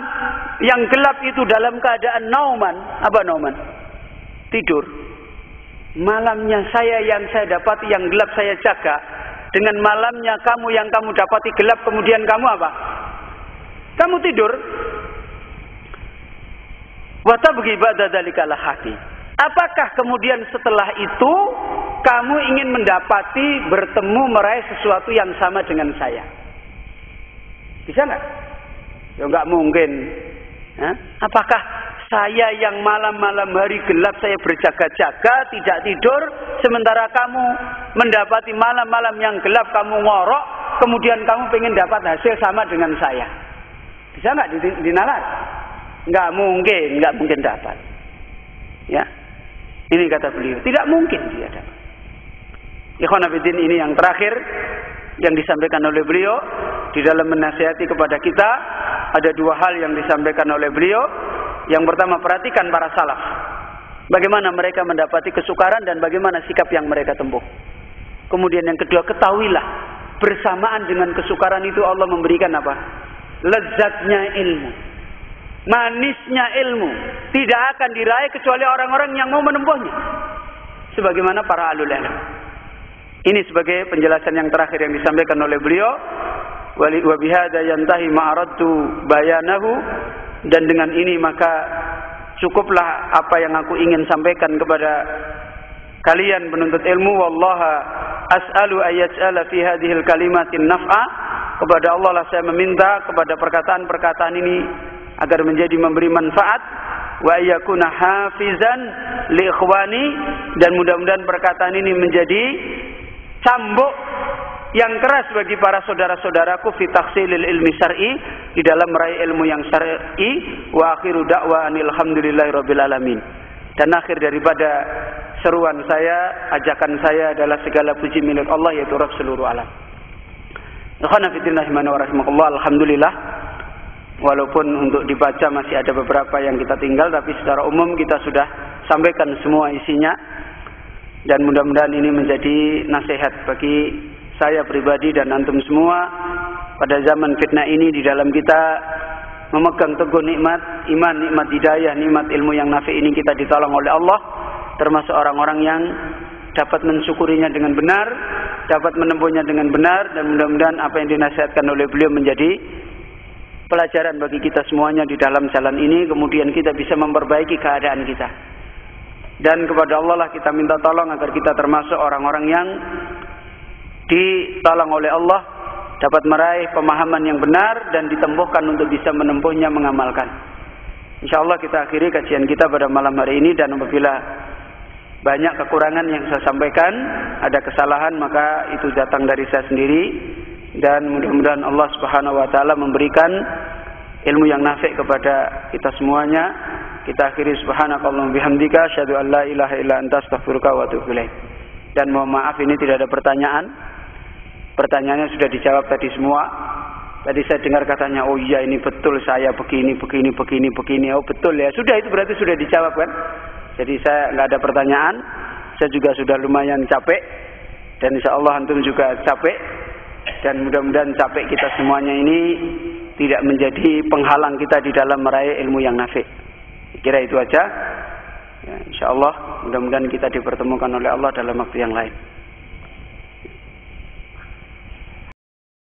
yang gelap itu dalam keadaan nauman. Apa nauman? Tidur. Malamnya saya yang saya dapati yang gelap saya jaga, dengan malamnya kamu yang kamu dapati gelap, kemudian kamu apa? Kamu tidur. Wa tabghi ba'da dzalika lahati. Apakah kemudian setelah itu kamu ingin mendapati, bertemu, meraih sesuatu yang sama dengan saya? Bisa nggak? Ya nggak mungkin. Apakah saya yang malam-malam hari gelap saya berjaga-jaga, tidak tidur, sementara kamu mendapati malam-malam yang gelap kamu ngorok, kemudian kamu pengen dapat hasil sama dengan saya? Bisa nggak dinalar? Nggak mungkin dapat. Ya. Ini kata beliau, tidak mungkin dia dapat. Ikhwan fillah, ini yang terakhir yang disampaikan oleh beliau di dalam menasihati kepada kita. Ada dua hal yang disampaikan oleh beliau. Yang pertama, perhatikan para salaf, bagaimana mereka mendapati kesukaran dan bagaimana sikap yang mereka tempuh. Kemudian yang kedua, ketahuilah bersamaan dengan kesukaran itu Allah memberikan apa? Lezatnya ilmu, manisnya ilmu tidak akan diraih kecuali orang-orang yang mau menempuhnya, sebagaimana para ahlul ilm. Ini sebagai penjelasan yang terakhir yang disampaikan oleh beliau. Wa bihadza yantahi ma aradtu bayanahu, dan dengan ini maka cukuplah apa yang aku ingin sampaikan kepada kalian penuntut ilmu. Wallaha as'alu ayyaj'ala fi hadhil kalimatin naf'a. Kepada Allah lah saya meminta kepada perkataan-perkataan ini agar menjadi memberi manfaat, wa yakuna hafizan li ikhwani, dan mudah-mudahan perkataan ini menjadi cambuk yang keras bagi para saudara-saudaraku fi tahsilil ilmi syar'i, di dalam meraih ilmu yang syar'i. Wa akhiru da'wani alhamdulillahirabbil alamin. Dan akhir daripada seruan saya, ajakan saya adalah segala puji milik Allah, yaitu Rabb seluruh alam. Ikhwana fillah wa rahimakumullah, alhamdulillah. Walaupun untuk dibaca masih ada beberapa yang kita tinggal, tapi secara umum kita sudah sampaikan semua isinya. Dan mudah-mudahan ini menjadi nasihat bagi saya pribadi dan antum semua pada zaman fitnah ini, di dalam kita memegang teguh nikmat iman, nikmat hidayah, nikmat ilmu yang nafi ini, kita ditolong oleh Allah, termasuk orang-orang yang dapat mensyukurinya dengan benar, dapat menempuhnya dengan benar. Dan mudah-mudahan apa yang dinasihatkan oleh beliau menjadi pelajaran bagi kita semuanya di dalam jalan ini, kemudian kita bisa memperbaiki keadaan kita. Dan kepada Allah lah kita minta tolong agar kita termasuk orang-orang yang ditolong oleh Allah, dapat meraih pemahaman yang benar dan ditempuhkan untuk bisa menempuhnya, mengamalkan. InsyaAllah kita akhiri kajian kita pada malam hari ini. Dan apabila banyak kekurangan yang saya sampaikan, ada kesalahan, maka itu datang dari saya sendiri. Dan mudah-mudahan Allah Subhanahu wa taala memberikan ilmu yang nafi' kepada kita semuanya. Kita akhiri subhanakallahumma bihamdika asyhadu an la ilaha illa anta astaghfiruka wa atubu ilaik. Dan mohon maaf ini tidak ada pertanyaan. Pertanyaannya sudah dijawab tadi semua. Tadi saya dengar katanya, oh iya ini betul saya begini. Oh betul ya. Sudah, itu berarti sudah dijawab kan? Jadi saya nggak ada pertanyaan. Saya juga sudah lumayan capek. Dan insya Allah antum juga capek. Dan mudah-mudahan capek kita semuanya ini tidak menjadi penghalang kita di dalam meraih ilmu yang nafi'. Kira itu aja. Ya, insya Allah mudah-mudahan kita dipertemukan oleh Allah dalam waktu yang lain.